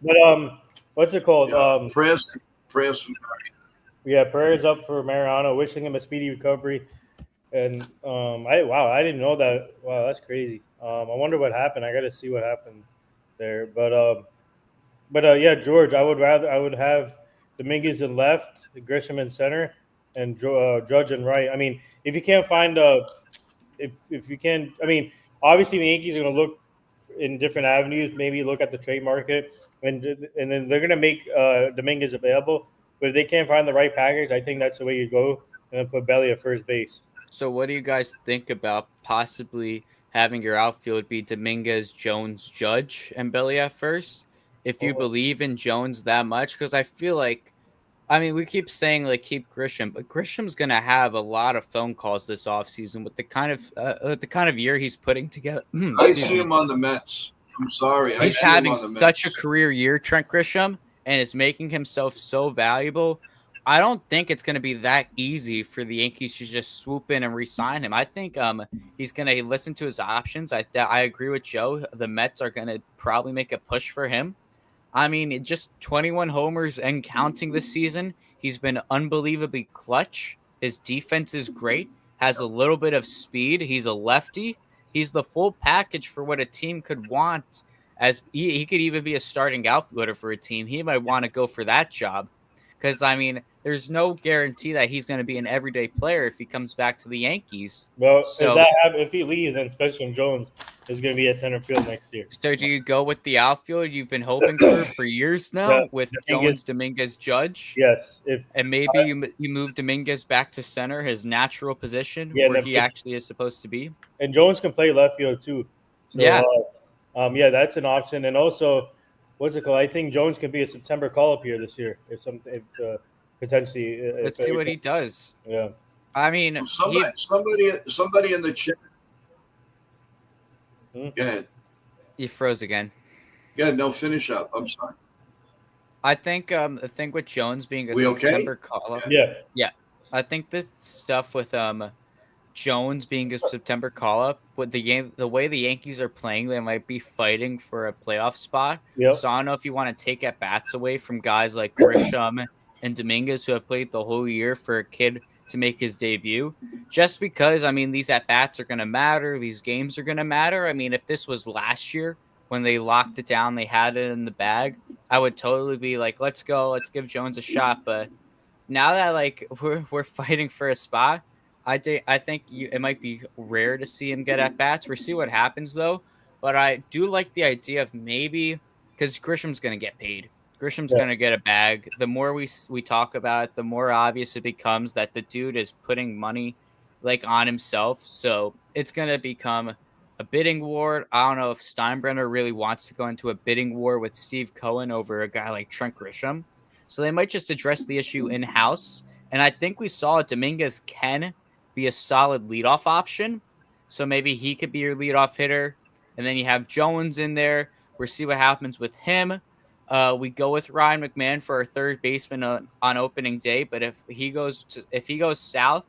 what's it called? Prayers. Yeah, prayers up for Mariano. Wishing him a speedy recovery. And I didn't know that. Wow, that's crazy. I wonder what happened. I got to see what happened there. But yeah, George, I would have Dominguez in left, Grisham in center, and Judge in right. I mean, if you can't find if you can, I mean, obviously the Yankees are going to look in different avenues. Maybe look at the trade market, and then they're going to make Dominguez available. But if they can't find the right package, I think that's the way you go, and then put Belly at first base. So what do you guys think about possibly having your outfield be Dominguez, Jones, Judge, and Belly at first? If you believe in Jones that much, because I feel like, I mean, we keep saying like keep Grisham, but Grisham's gonna have a lot of phone calls this offseason with the kind of year he's putting together. I Excuse see me. him on the Mets. I'm sorry. I He's see him having on the such a Mets. career year, Trent Grisham, and is making himself so valuable. I don't think it's going to be that easy for the Yankees to just swoop in and re-sign him. I think he's going to listen to his options. I agree with Joe. The Mets are going to probably make a push for him. I mean, just 21 homers and counting this season. He's been unbelievably clutch. His defense is great. Has a little bit of speed. He's a lefty. He's the full package for what a team could want. As he could even be a starting outfielder for a team. He might want to go for that job. Because, I mean, there's no guarantee that he's going to be an everyday player if he comes back to the Yankees. Well, So, if he leaves, then especially Jones is going to be at center field next year. so do you go with the outfield you've been hoping for years now Yeah, with Dominguez. Jones, Dominguez, Judge? Yes, if And maybe you move Dominguez back to center, his natural position Yeah, where he actually is supposed to be. and Jones can play left field too. So, Yeah. yeah, that's an option. And also, what's it called? I think Jones can be a September call up here this year if potentially. Let's see what he does. Yeah. I mean, Somebody in the chat. Go ahead. he froze again. Yeah, no, finish up. I'm sorry. I think the thing with Jones being a We okay? September call up. Yeah. I think the stuff with Jones being a September call up with the way the Yankees are playing, they might be fighting for a playoff spot. Yep. So I don't know if you want to take at bats away from guys like Grisham and Dominguez who have played the whole year for a kid to make his debut. Just because, I mean, these at bats are going to matter, these games are going to matter. I mean, if this was last year when they locked it down, they had it in the bag, I would totally be like, let's go, let's give Jones a shot. But now that like we're fighting for a spot, I think it might be rare to see him get at bats. We'll see what happens though. But I do like the idea of maybe because Grisham's going to get paid. Grisham's going to get a bag. The more we talk about it, the more obvious it becomes that the dude is putting money like on himself. So it's going to become a bidding war. I don't know if Steinbrenner really wants to go into a bidding war with Steve Cohen over a guy like Trent Grisham. So they might just address the issue in-house. And I think we saw Dominguez can be a solid leadoff option. So maybe he could be your leadoff hitter. And then you have Jones in there. We'll see what happens with him. We go with Ryan McMahon for our third baseman on opening day. But if he goes south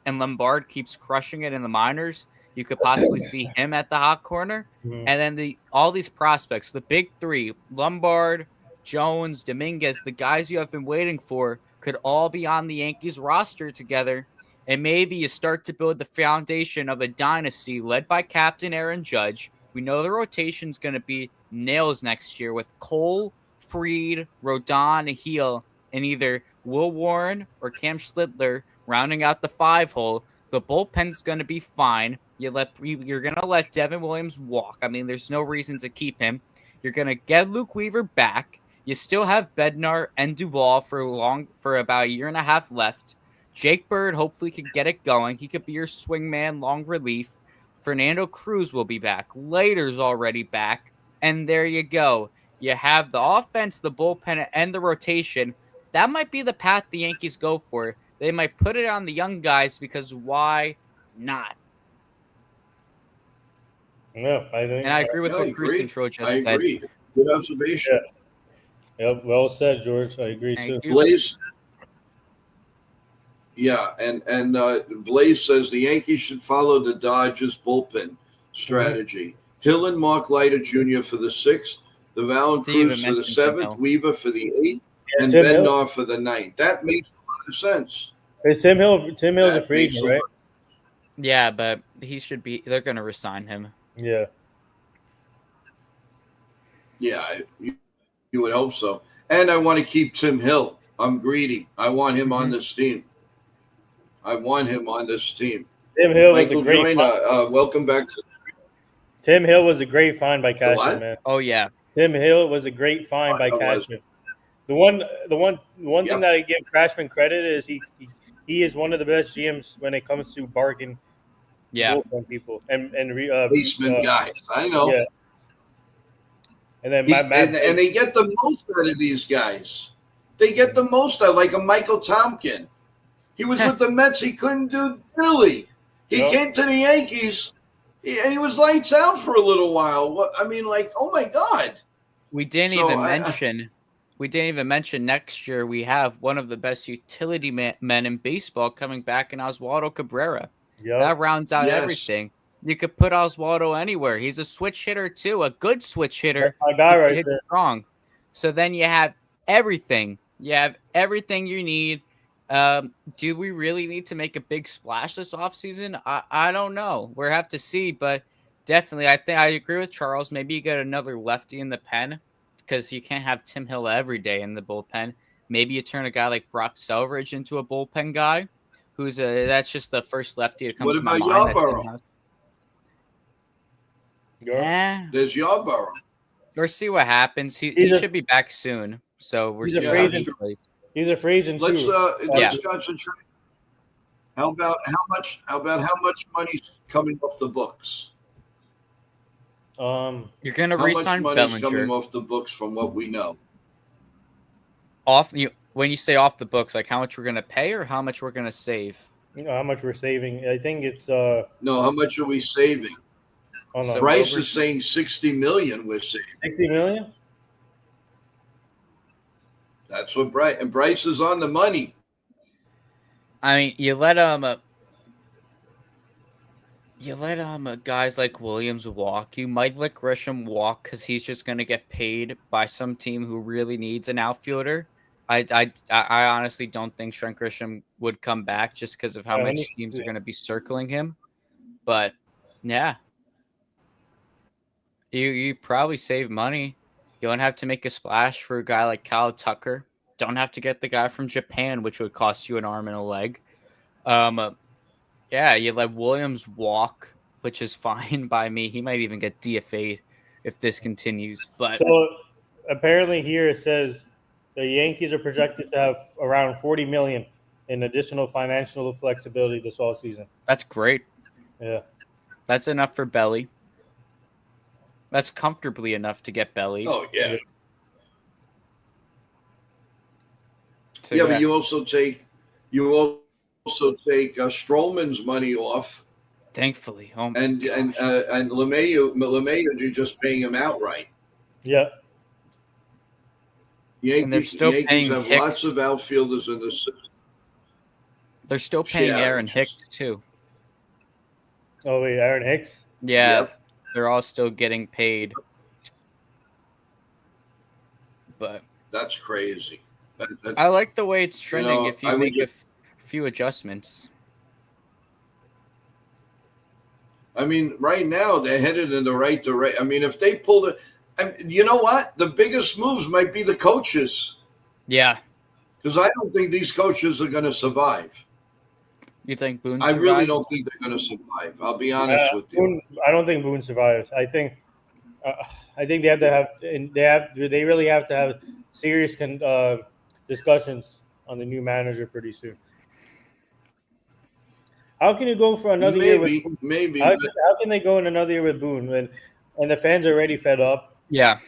and Lombard keeps crushing it in the minors, you could possibly see him at the hot corner. Mm-hmm. And then all these prospects, the big three, Lombard, Jones, Dominguez, the guys you have been waiting for could all be on the Yankees roster together. And maybe you start to build the foundation of a dynasty led by Captain Aaron Judge. We know the rotation's going to be nails next year with Cole, Fried, Rodon, and Heel, and either Will Warren or Cam Schlittler rounding out the 5-hole. The bullpen's going to be fine. You're going to let Devin Williams walk. I mean, there's no reason to keep him. You're going to get Luke Weaver back. You still have Bednar and Duvall for about a year and a half left. Jake Bird hopefully could get it going. He could be your swingman, long relief. Fernando Cruz will be back. Leiter's already back. And there you go. You have the offense, the bullpen, and the rotation. That might be the path the Yankees go for. They might put it on the young guys because why not? No, I think. And I agree with what Cruise Control just said. I agree. Good observation. Yeah, well said, George. I agree too. Blaze. Yeah, and Blaze says the Yankees should follow the Dodgers bullpen strategy. Mm-hmm. Hill and Mark Leiter Jr. for the 6th, the Valen Cruz for the 7th, Weaver for the 8th, and Bednar for the 9th. That makes a lot of sense. Hey, Tim Hill's a free agent, right? Yeah, but he should be. They're going to resign him. Yeah. Yeah, you would hope so. And I want to keep Tim Hill. I'm greedy. I want him on this team. I want him on this team. Tim Hill was a Michael great Joyner, welcome back. Tim Hill was a great find by The Cashman, what? man. Oh yeah, Tim Hill was a great find by That was. Cashman. The one Yep. thing that I give Cashman credit is he is one of the best GMs when it comes to bargain yeah. bullpen people and Basement guys. I know. yeah. And then and they get the most out of these guys. They get the most out, like a Michael Tompkin. He was with the Mets. He couldn't do diddly. He came to the Yankees, and he was lights out for a little while. I mean, like, oh my God. We didn't even mention next year we have one of the best utility men in baseball coming back in Oswaldo Cabrera. Yep. That rounds out everything. You could put Oswaldo anywhere. He's a switch hitter too, a good switch hitter. That's my guy right there. Strong. So then you have everything. You have everything you need. Do we really need to make a big splash this offseason? I don't know. We'll have to see, but definitely I think I agree with Charles. Maybe you get another lefty in the pen because you can't have Tim Hill every day in the bullpen. Maybe you turn a guy like Brock Selvidge into a bullpen guy who's that's just the first lefty that comes to my mind. What about Yarborough? There's Yarborough. Or see what happens. He should be back soon. So we're seeing how he plays. He's a free agent let's too. Let's concentrate. How about how much money's coming off the books? You're gonna how re-sign much Bellinger. money's coming off the books from what we know? When you say off the books, like how much we're gonna pay or how much we're gonna save? You know how much we're saving. I think it's no. How much are we saving? Oh, no. Bryce is saying 60 million. We're saving 60 million. That's what Bryce is on the money. I mean, you let guys like Williams walk. You might let Grisham walk because he's just going to get paid by some team who really needs an outfielder. I honestly don't think Trent Grisham would come back just because of how much teams are going to be circling him. But yeah, you probably save money. You don't have to make a splash for a guy like Kyle Tucker. Don't have to get the guy from Japan, which would cost you an arm and a leg. Yeah, you let Williams walk, which is fine by me. He might even get DFA'd if this continues. But so apparently here it says the Yankees are projected to have around 40 million in additional financial flexibility this all season. That's great. Yeah. That's enough for Belly. That's comfortably enough to get Belly. Oh, yeah. So, but you also take Stroman's money off. Thankfully. And LeMahieu, you're just paying him outright. Yeah. Yankees have Hicks. Lots of outfielders in the system. They're still paying Aaron Hicks, too. Oh, wait, Aaron Hicks? Yeah. Yep. They're all still getting paid. But that's crazy. I like the way it's trending if you make a few adjustments. I mean, right now they're headed in the right direction. I mean, if they pull you know what? The biggest moves might be the coaches. Yeah. Because I don't think these coaches are going to survive. You think Boone survives? I really don't think they're going to survive. I'll be honest with you. I don't think Boone survives. I think they have to have they really have to have serious discussions on the new manager pretty soon. How can you go for another year with Boone? Maybe. How can they go in another year with Boone and the fans are already fed up? Yeah.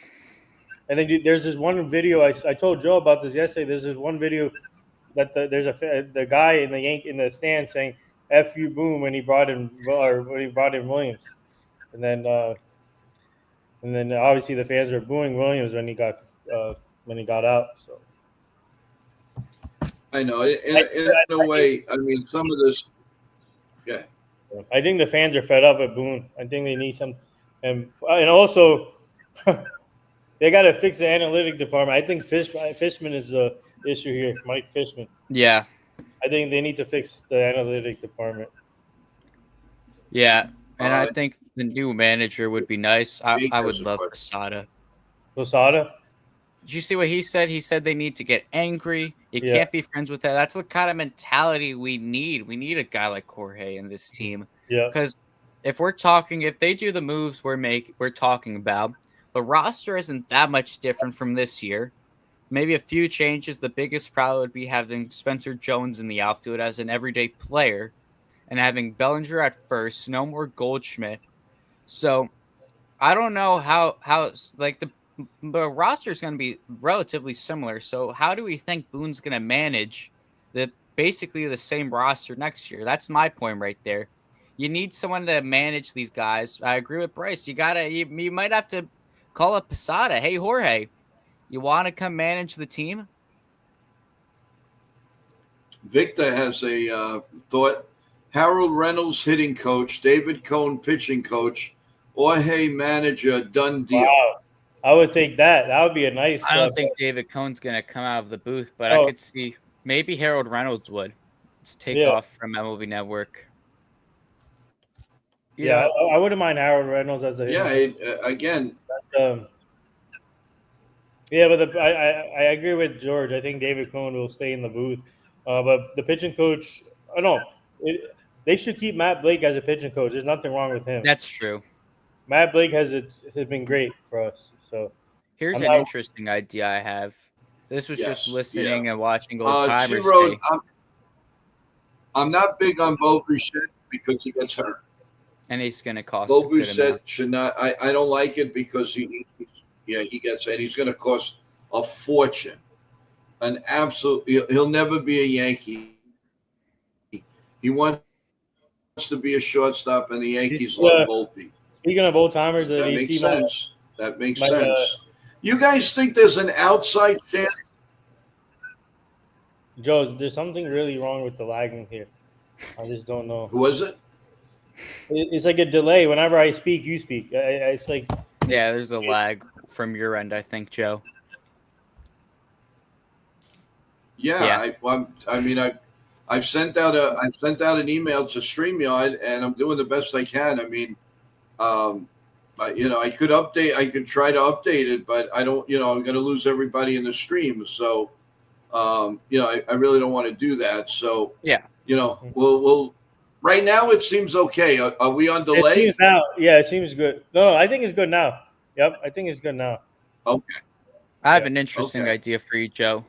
And then there's this one video I told Joe about this yesterday. There's this one video that there's the guy in the stand saying "F you Boone" when he brought in Williams, and then obviously the fans were booing Williams when he got out. So I know in a way. I mean, some of this. Yeah. I think the fans are fed up with Boone. I think they need some, and also. They got to fix the analytic department. I think Fishman is the issue here, Mike Fishman. Yeah. I think they need to fix the analytic department. Yeah, and I Uh, think the new manager would be nice. Jake I has would a love question. Posada. Posada. Did you see what he said? He said they need to get angry. You Yeah. can't be friends with that. That's the kind of mentality we need. We need a guy like Jorge in this team. Yeah. Because if they do the moves we're talking about, the roster isn't that much different from this year. Maybe a few changes. The biggest probably would be having Spencer Jones in the outfield as an everyday player and having Bellinger at first, no more Goldschmidt. So I don't know how like the roster is going to be relatively similar. So how do we think Boone's going to manage the basically the same roster next year? That's my point right there. You need someone to manage these guys. I agree with Bryce. You might have to call up Posada. Hey Jorge, you want to come manage the team? Victor has a thought. Harold Reynolds hitting coach, David Cohn pitching coach, or hey manager, done deal. Wow. I would take that. That would be a nice. I don't think David Cohn's going to come out of the booth, but I Oh, could see maybe Harold Reynolds would. Let's take yeah. off from MLB Network. You Yeah. know, I wouldn't mind Harold Reynolds as a hitting Yeah, again, coach. Yeah, but I agree with George. I think David Cohn will stay in the booth. But the pitching coach, I don't know. They should keep Matt Blake as a pitching coach. There's nothing wrong with him. that's true. Matt Blake has been great for us. So Here's I'm an not. interesting idea I have. This was just yes, listening yeah. and watching old timers T-Road, say, I'm not big on Bo Bichette because he gets hurt. and he's going to cost Bo a good Bichette amount. should not. I don't like it because he gets, and he's going to cost a fortune. An absolute. He'll never be a Yankee. He wants to be a shortstop, and the Yankees love Volpe. Speaking of old timers, That did you makes see sense. That makes my, sense. You guys think there's an outside chance? Joe? There's something really wrong with the lagging here. I just don't know. Who is it? It's like a delay. Whenever I speak, you speak. It's like Yeah, there's a lag from your end, I think, Joe. Yeah. I've sent out an email to StreamYard, and I'm doing the best I can. I mean, I could try to update it, but I don't. I'm going to lose everybody in the stream. So, I really don't want to do that. So, Yeah. we'll. Right now, it seems okay. Are we on it delay? seems now. Yeah, it seems good. No, I think it's good now. Yep, I think it's good now. Okay. I have an interesting idea for you, Joe.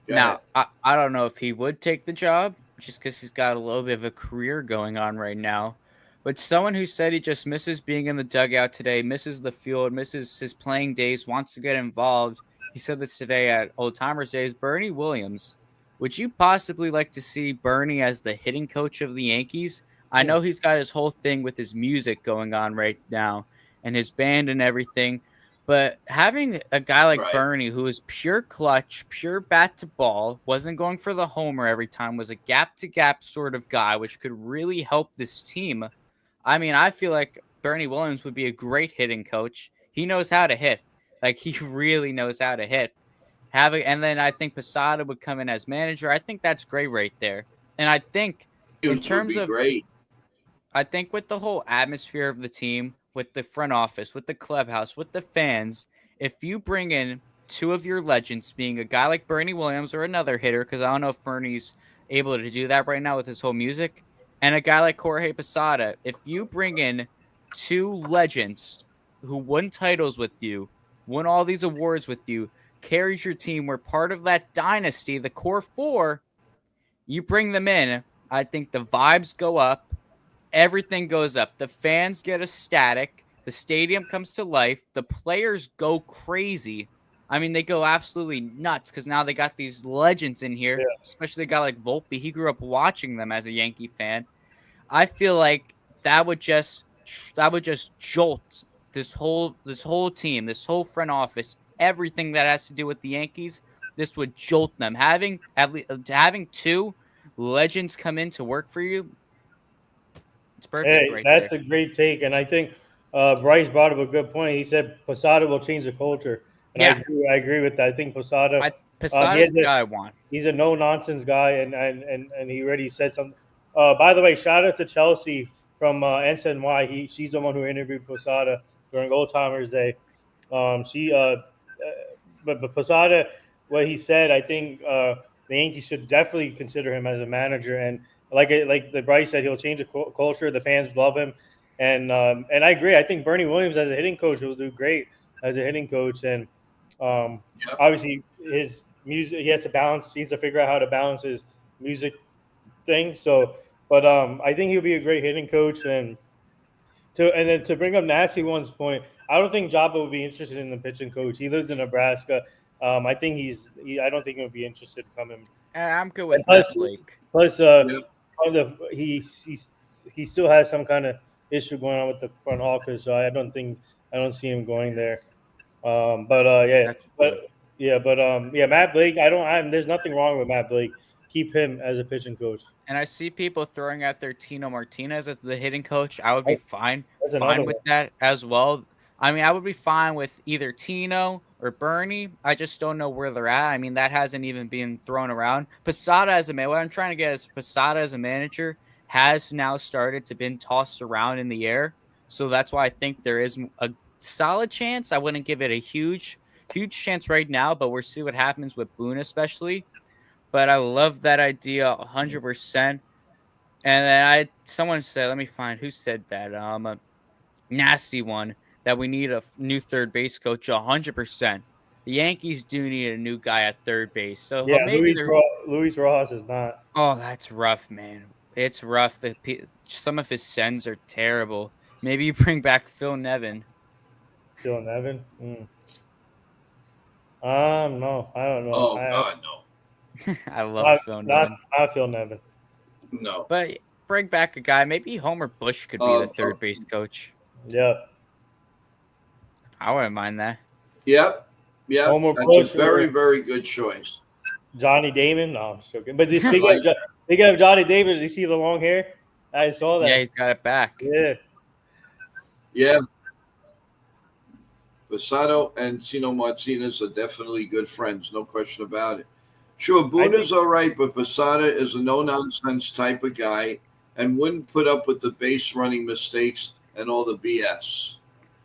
Now, I don't know if he would take the job just because he's got a little bit of a career going on right now. But someone who said he just misses being in the dugout today, misses the field, misses his playing days, wants to get involved. He said this today at Old Timers Days. Bernie Williams. Would you possibly like to see Bernie as the hitting coach of the Yankees? I know he's got his whole thing with his music going on right now and his band and everything. But having a guy like Bernie, who is pure clutch, pure bat to ball, wasn't going for the homer every time, was a gap to gap sort of guy, which could really help this team. I mean, I feel like Bernie Williams would be a great hitting coach. He knows how to hit. Like, he really knows how to hit. And then I think Posada would come in as manager. I think that's great right there. And I think in terms of great. I think with the whole atmosphere of the team, with the front office, with the clubhouse, with the fans, if you bring in two of your legends, being a guy like Bernie Williams or another hitter, because I don't know if Bernie's able to do that right now with his whole music, and a guy like Jorge Posada, if you bring in two legends who won titles with you, won all these awards with you, carries your team, were part of that dynasty, the core four, you bring them in, I think the vibes go up. Everything goes up. The fans get ecstatic. The stadium comes to life. The players go crazy. I mean, they go absolutely nuts because now they got these legends in here, especially a guy like Volpe. He grew up watching them as a Yankee fan. I feel like that would just jolt this whole team, this whole front office, everything that has to do with the Yankees. This would jolt them. Having two legends come in to work for you. It's perfect That's there. a great take, and I think Bryce brought up a good point. He said Posada will change the culture, and I agree with that. I think Posada's the guy I want. He's a no nonsense guy, and he already said something. By the way, shout out to Chelsea from NSNY. She's the one who interviewed Posada during Old Timers Day. But Posada, what he said, I think the Yankees should definitely consider him as a manager. And like the Bryce said, he'll change the culture. The fans love him, and I agree. I think Bernie Williams as a hitting coach will do great as a hitting coach. And obviously his music, he has to balance. He has to figure out how to balance his music thing. So, but I think he'll be a great hitting coach. And then to bring up Nasty One's point, I don't think Jabba would be interested in the pitching coach. He lives in Nebraska. I think I don't think he'll be interested in coming. I'm good with plus, that, Blake. Plus, he still has some kind of issue going on with the front office, so I don't see him going there. Matt Blake. There's nothing wrong with Matt Blake. Keep him as a pitching coach. And I see people throwing out their Tino Martinez as the hitting coach. I would be fine with that as well. I mean, I would be fine with either Tino or Bernie. I just don't know where they're at. I mean, that hasn't even been thrown around. Posada as a manager, what I'm trying to get is Posada as a manager has now started to been tossed around in the air. So that's why I think there is a solid chance. I wouldn't give it a huge chance right now, but we'll see what happens with Boone especially. But I love that idea 100%. And then someone said, let me find who said that. A nasty one, that we need a new third base coach 100%. The Yankees do need a new guy at third base. So yeah, Luis Rojas is not. Oh, that's rough, man. It's rough. Some of his sends are terrible. Maybe you bring back Phil Nevin. Phil Nevin? No, I don't know. Oh, God, no. I love Phil Nevin. Not Phil Nevin. No. But bring back a guy. Maybe Homer Bush could be the third base coach. Yeah. I wouldn't mind that. Yep. Yeah. Homer That's Bush a very, very good choice. Johnny Damon? No, I'm just joking. But speaking of Johnny Damon, did you see the long hair? I saw that. Yeah, he's got it back. Yeah. Yeah. Posada and Tino Martinez are definitely good friends, no question about it. Sure, Boone is all right, but Posada is a no-nonsense type of guy and wouldn't put up with the base running mistakes and all the BS.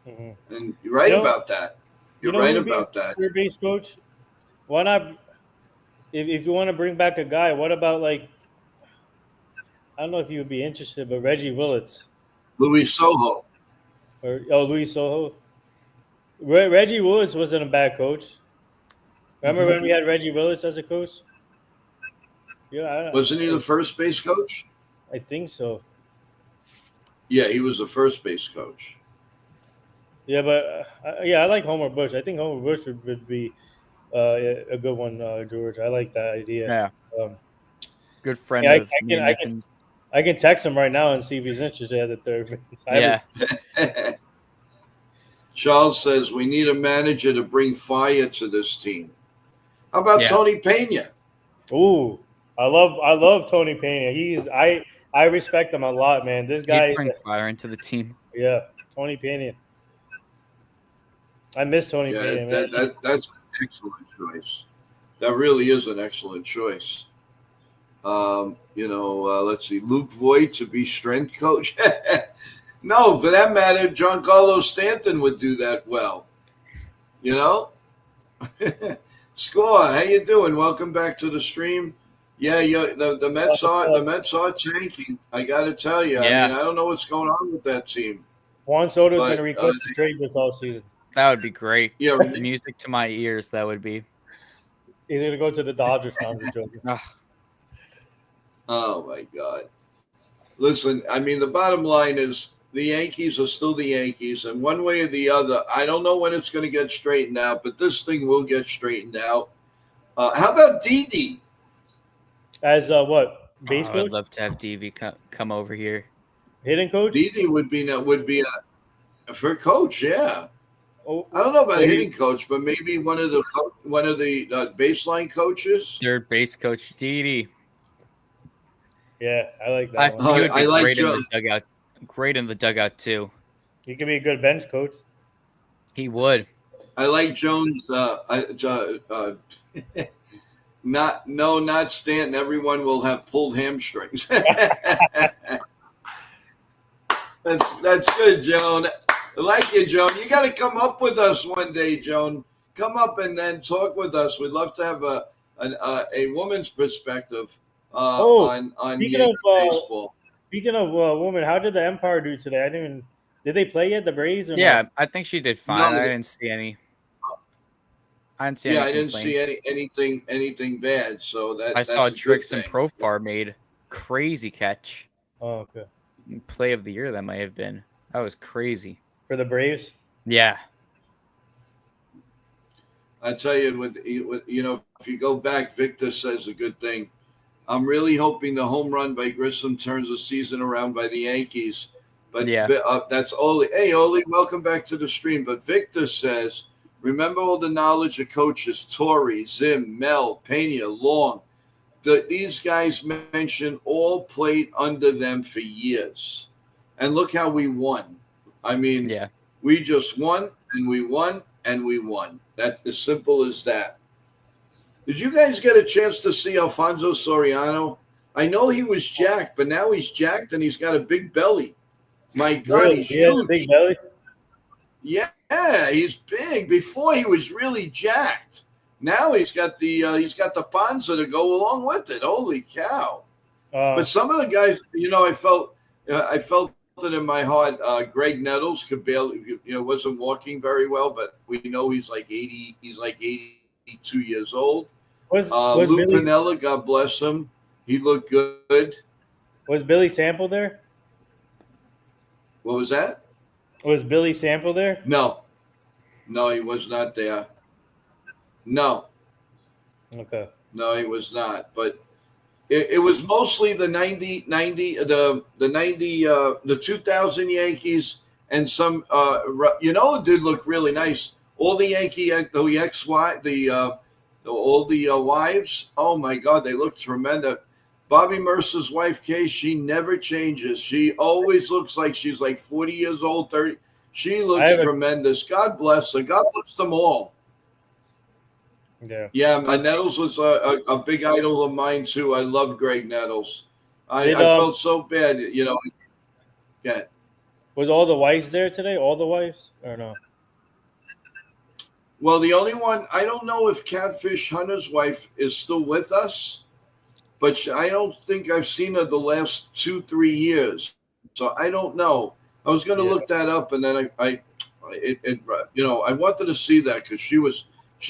Mm-hmm. And you're right about that. You're right about that. Third base coach, why not? If you want to bring back a guy, what about I don't know if you would be interested, but Reggie Willits, Luis Soho, Luis Soho. Reggie Willits wasn't a bad coach. Remember when we had Reggie Willits as a coach? Yeah, wasn't he the first base coach? I think so. Yeah, he was the first base coach. Yeah, but I like Homer Bush. I think Homer Bush would be a good one, George. I like that idea. Yeah, good friend of I can text him right now and see if he's interested at the third base. Yeah. Charles says we need a manager to bring fire to this team. How about Tony Pena? Ooh, I love Tony Pena. I respect him a lot, man. This guy brings fire into the team. Yeah, Tony Pena. I miss Tony Pena, man. That's an excellent choice. That really is an excellent choice. Let's see, Luke Voigt to be strength coach. No, for that matter, Giancarlo Stanton would do that well. Score, how you doing? Welcome back to the stream. Yeah, the Mets are tanking. I got to tell you. Yeah. I mean, I don't know what's going on with that team. Juan Soto's going to request a trade this all season. That would be great. Yeah, music to my ears. That would be. He's going to go to the Dodgers. Oh my God! Listen, I mean, the bottom line is the Yankees are still the Yankees, and one way or the other, I don't know when it's going to get straightened out, but this thing will get straightened out. How about Didi? As what? Base coach? I'd love to have DV come over here. Hitting coach? Didi would be a for coach, yeah. Oh, I don't know about a hitting coach, but maybe one of the baseline coaches. Third base coach, Didi. Yeah, I like that. I think he would be great in the dugout. Great in the dugout too. He could be a good bench coach. He would. I like Jones. Not Stanton. Everyone will have pulled hamstrings. That's good, Joan. I like you, Joan. You got to come up with us one day, Joan. Come up and then talk with us. We'd love to have a woman's perspective on Yankee baseball. Speaking of women, how did the Empire do today? Did they play yet? The Braves? Or Yeah, no? I think she did fine. No, I didn't see any. I didn't see Yeah, any I didn't complaints. see anything bad. So I saw that's a good Trix and thing. Profar made crazy catch. Oh, okay. Play of the year that might have been. That was crazy. For the Braves? Yeah. I tell you, with if you go back, Victor says a good thing. I'm really hoping the home run by Grissom turns the season around by the Yankees. But Yeah. That's Oli. Hey, Oli, welcome back to the stream. But Victor says, remember all the knowledge of coaches, Torrey, Zim, Mel, Pena, Long. These guys mentioned all played under them for years. And look how we won. I mean, Yeah. we just won, and we won, and we won. That's as simple as that. Did you guys get a chance to see Alfonso Soriano? I know he was jacked, but now he's jacked and he's got a big belly. My God, Really? he's He has a huge. big belly? Yeah, he's big. Before he was really jacked. Now he's got the panza to go along with it. Holy cow! But some of the guys, I felt it in my heart. Greg Nettles could barely, wasn't walking very well, but we know he's like 80. He's like 82 years old. Was Lou Billy, Piniella, God bless him, he looked good. was Billy Sample there? What was that? Was Billy Sample there? No, he was not there. No. Okay. No, he was not. But it was mostly the 2000 Yankees and some. It did look really nice. All the all the wives. Oh my God, they look tremendous. Bobby Mercer's wife, Kay, she never changes. She always looks like she's like 40 years old, 30. She looks tremendous. God bless her. God bless them all. Yeah. Nettles was a big idol of mine too. I love Greg Nettles. I felt so bad, Yeah. Was all the wives there today? All the wives, or no? Well, the only one I don't know if Catfish Hunter's wife is still with us, but I don't think I've seen her the last 2-3 years, so I don't know. I was going to look that up, and then I wanted to see that because she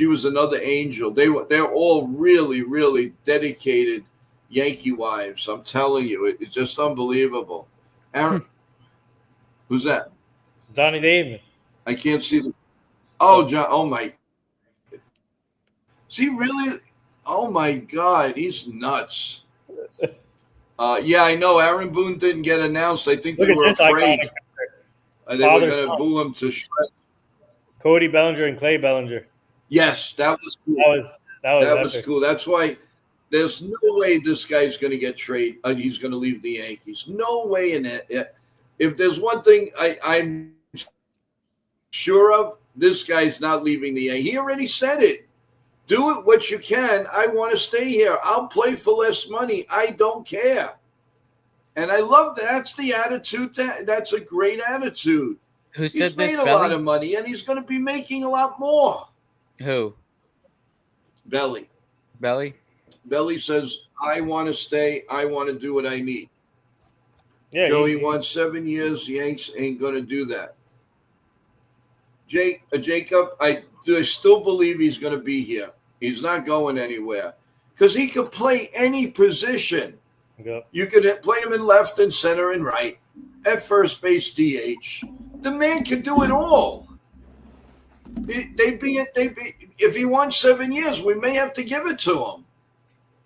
was another angel. They're all really, really dedicated Yankee wives. I'm telling you, it's just unbelievable. Aaron, who's that? Johnny Damon. I can't see the. Oh, John. Oh my. Is he really? Oh my God, he's nuts. Yeah, I know. Aaron Boone didn't get announced. I think they were afraid. They were going to boo him to shred. Cody Bellinger and Clay Bellinger. Yes, that was cool. That was cool. That's why there's no way this guy's going to get traded. He's going to leave the Yankees. No way in it. If there's one thing I'm sure of, this guy's not leaving the Yankees. He already said it. Do it what you can. I want to stay here. I'll play for less money. I don't care. And I love that. That's the attitude. That's a great attitude. Who said he's made this, a lot of money, and he's going to be making a lot more. Who? Belly says, I want to stay. I want to do what I need. Yeah, Joey won 7 years. The Yanks ain't going to do that. Jacob, I still believe he's going to be here. He's not going anywhere because he could play any position. Yep. You could play him in left and center and right, at first base, DH. The man can do it all. If he won 7 years, we may have to give it to him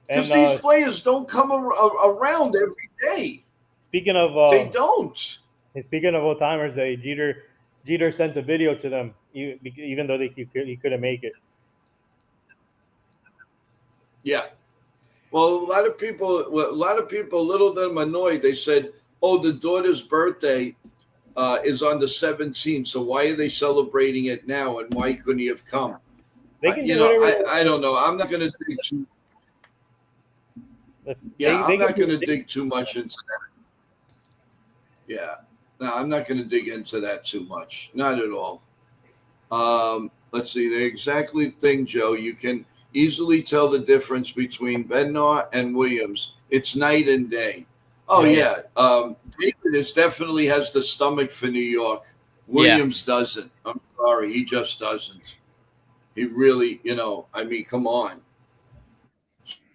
because these players don't come around every day. Speaking of, they don't. Speaking of old timers, Jeter sent a video to them, even though he couldn't make it. Yeah. Well, a lot of people, a little them annoyed. They said, "Oh, the daughter's birthday is on the 17th, so why are they celebrating it now? And why couldn't he have come?" They can I don't know. I'm not going to take too. Yeah, I'm not going to dig too much into that. Yeah, no, I'm not going to dig into that too much. Not at all. Let's see. The exactly thing, Joe. You can easily tell the difference between Bednar and Williams. It's night and day. Oh yeah. David definitely has the stomach for New York. Williams doesn't. I'm sorry, he just doesn't. He really, I mean, come on.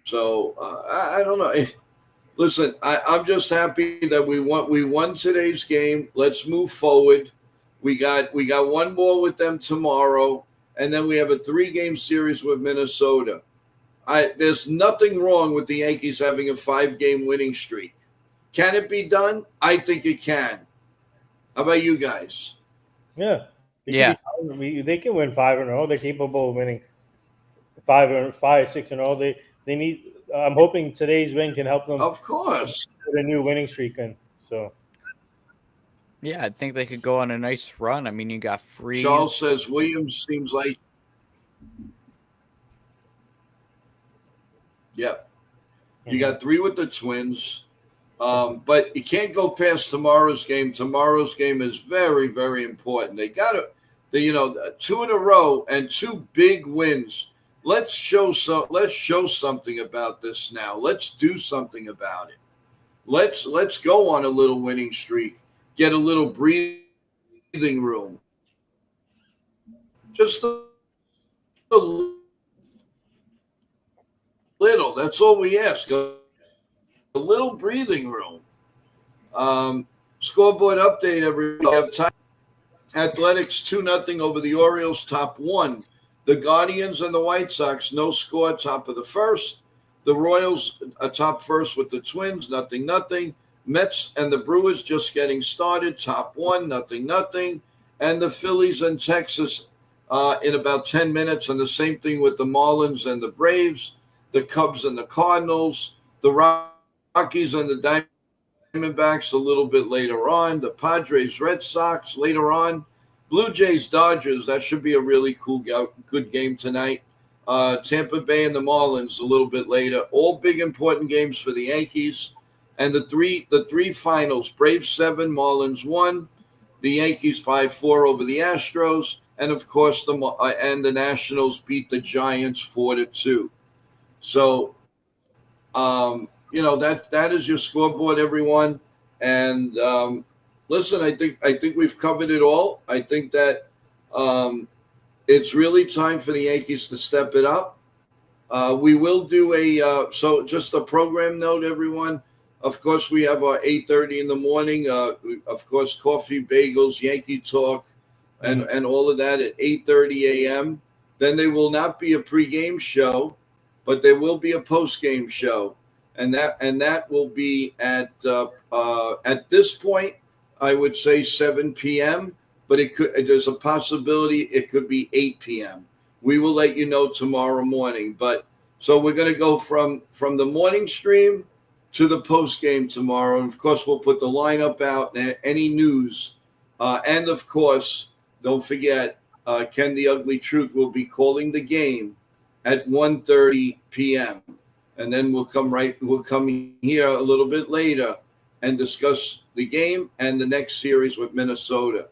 So I don't know. Listen, I'm just happy that we won today's game. Let's move forward. We got one more with them tomorrow, and then we have a 3-game series with Minnesota. There's nothing wrong with the Yankees having a 5-game winning streak. Can it be done? I think it can. How about you guys? Yeah. They can win 5-0. They're capable of winning 5, 6-0. They need. I'm hoping today's win can help them. Of course, put a new winning streak in. So. Yeah, I think they could go on a nice run. I mean, you got Freed. Charles says Williams seems like. Yep. You got 3 with the Twins. But you can't go past tomorrow's game. Tomorrow's game is very, very important. They got to, 2 in a row and 2 big wins. Let's show something about this now. Let's do something about it. Let's go on a little winning streak. Get a little breathing room. Just a little. That's all we ask. A little breathing room. Scoreboard update, everybody. Athletics 2-0 over the Orioles, top 1. The Guardians and the White Sox, no score, top of the first. The Royals top first with the Twins, 0-0. Mets and the Brewers just getting started, top 1, 0-0. And the Phillies and Texas in about 10 minutes, and the same thing with the Marlins and the Braves, the Cubs and the Cardinals, the Rockies and the Diamondbacks a little bit later on, the Padres, Red Sox later on, Blue Jays, Dodgers, that should be a really cool, good game tonight. Tampa Bay and the Marlins a little bit later. All big, important games for the Yankees. And the three finals, Braves 7, Marlins 1, the Yankees 5-4 over the Astros, and, of course, the Nationals beat the Giants 4-2. So, that is your scoreboard, everyone. And listen, I think we've covered it all. I think that it's really time for the Yankees to step it up. We will do so just a program note, everyone. Of course, we have our 8:30 in the morning. Of course, coffee, bagels, Yankee talk, and all of that at 8:30 a.m. Then there will not be a pregame show, but there will be a postgame show. And that will be at this point, I would say 7 p.m., but there's a possibility it could be 8 p.m. We will let you know tomorrow morning. But so we're going to go from the morning stream to the post game tomorrow. And of course, we'll put the lineup out and any news. And of course, don't forget, Ken the Ugly Truth will be calling the game at 1:30 p.m. And then we'll come here a little bit later and discuss the game and the next series with Minnesota.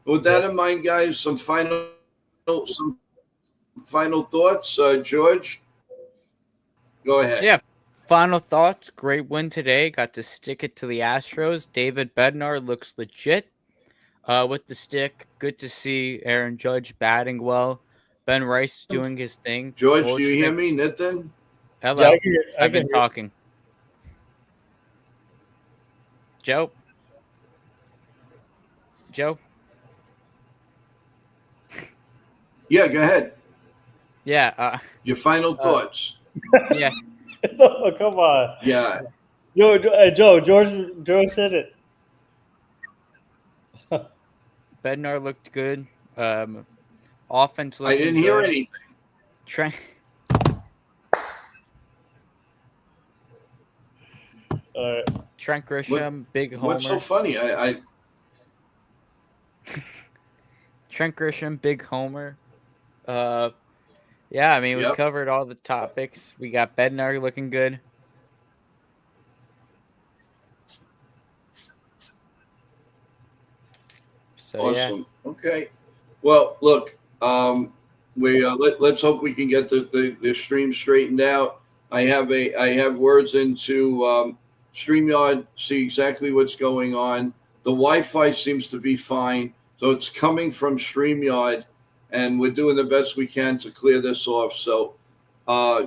With that in mind, guys, some final thoughts. George, go ahead. Yeah, final thoughts. Great win today. Got to stick it to the Astros. David Bednar looks legit with the stick. Good to see Aaron Judge batting well. Ben Rice doing his thing. George, do you hear me, Nitin? Hello. Yeah, I've been talking. Joe? Yeah, go ahead. Yeah. Your final thoughts. Yeah. Oh, come on. Yeah. George said it. Bednar looked good. Offense looking I didn't hear anything. Trent Grisham, big homer. What's so funny? Trent Grisham, big homer. Yeah, I mean, we covered all the topics. We got Bednar looking good. So Awesome. Yeah. Okay. Well, look, let's hope we can get the stream straightened out. I have words into StreamYard, see exactly what's going on. The Wi-Fi seems to be fine, so it's coming from StreamYard, and we're doing the best we can to clear this off. So,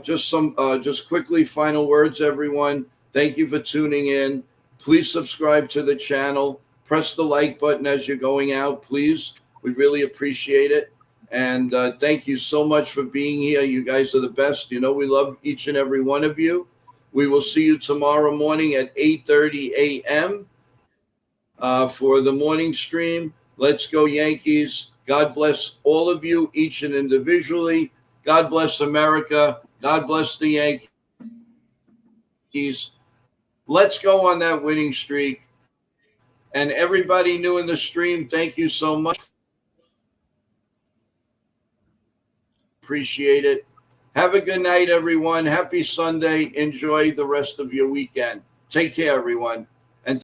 just quickly, final words, everyone. Thank you for tuning in. Please subscribe to the channel. Press the like button as you're going out, please. We really appreciate it. And thank you so much for being here. You guys are the best. You know, we love each and every one of you. We will see you tomorrow morning at 8:30 a.m. For the morning stream. Let's go Yankees. God bless all of you, each and individually. God bless America. God bless the Yankees. Let's go on that winning streak. And everybody new in the stream, thank you so much. Appreciate it. Have a good night, everyone. Happy Sunday. Enjoy the rest of your weekend. Take care, everyone.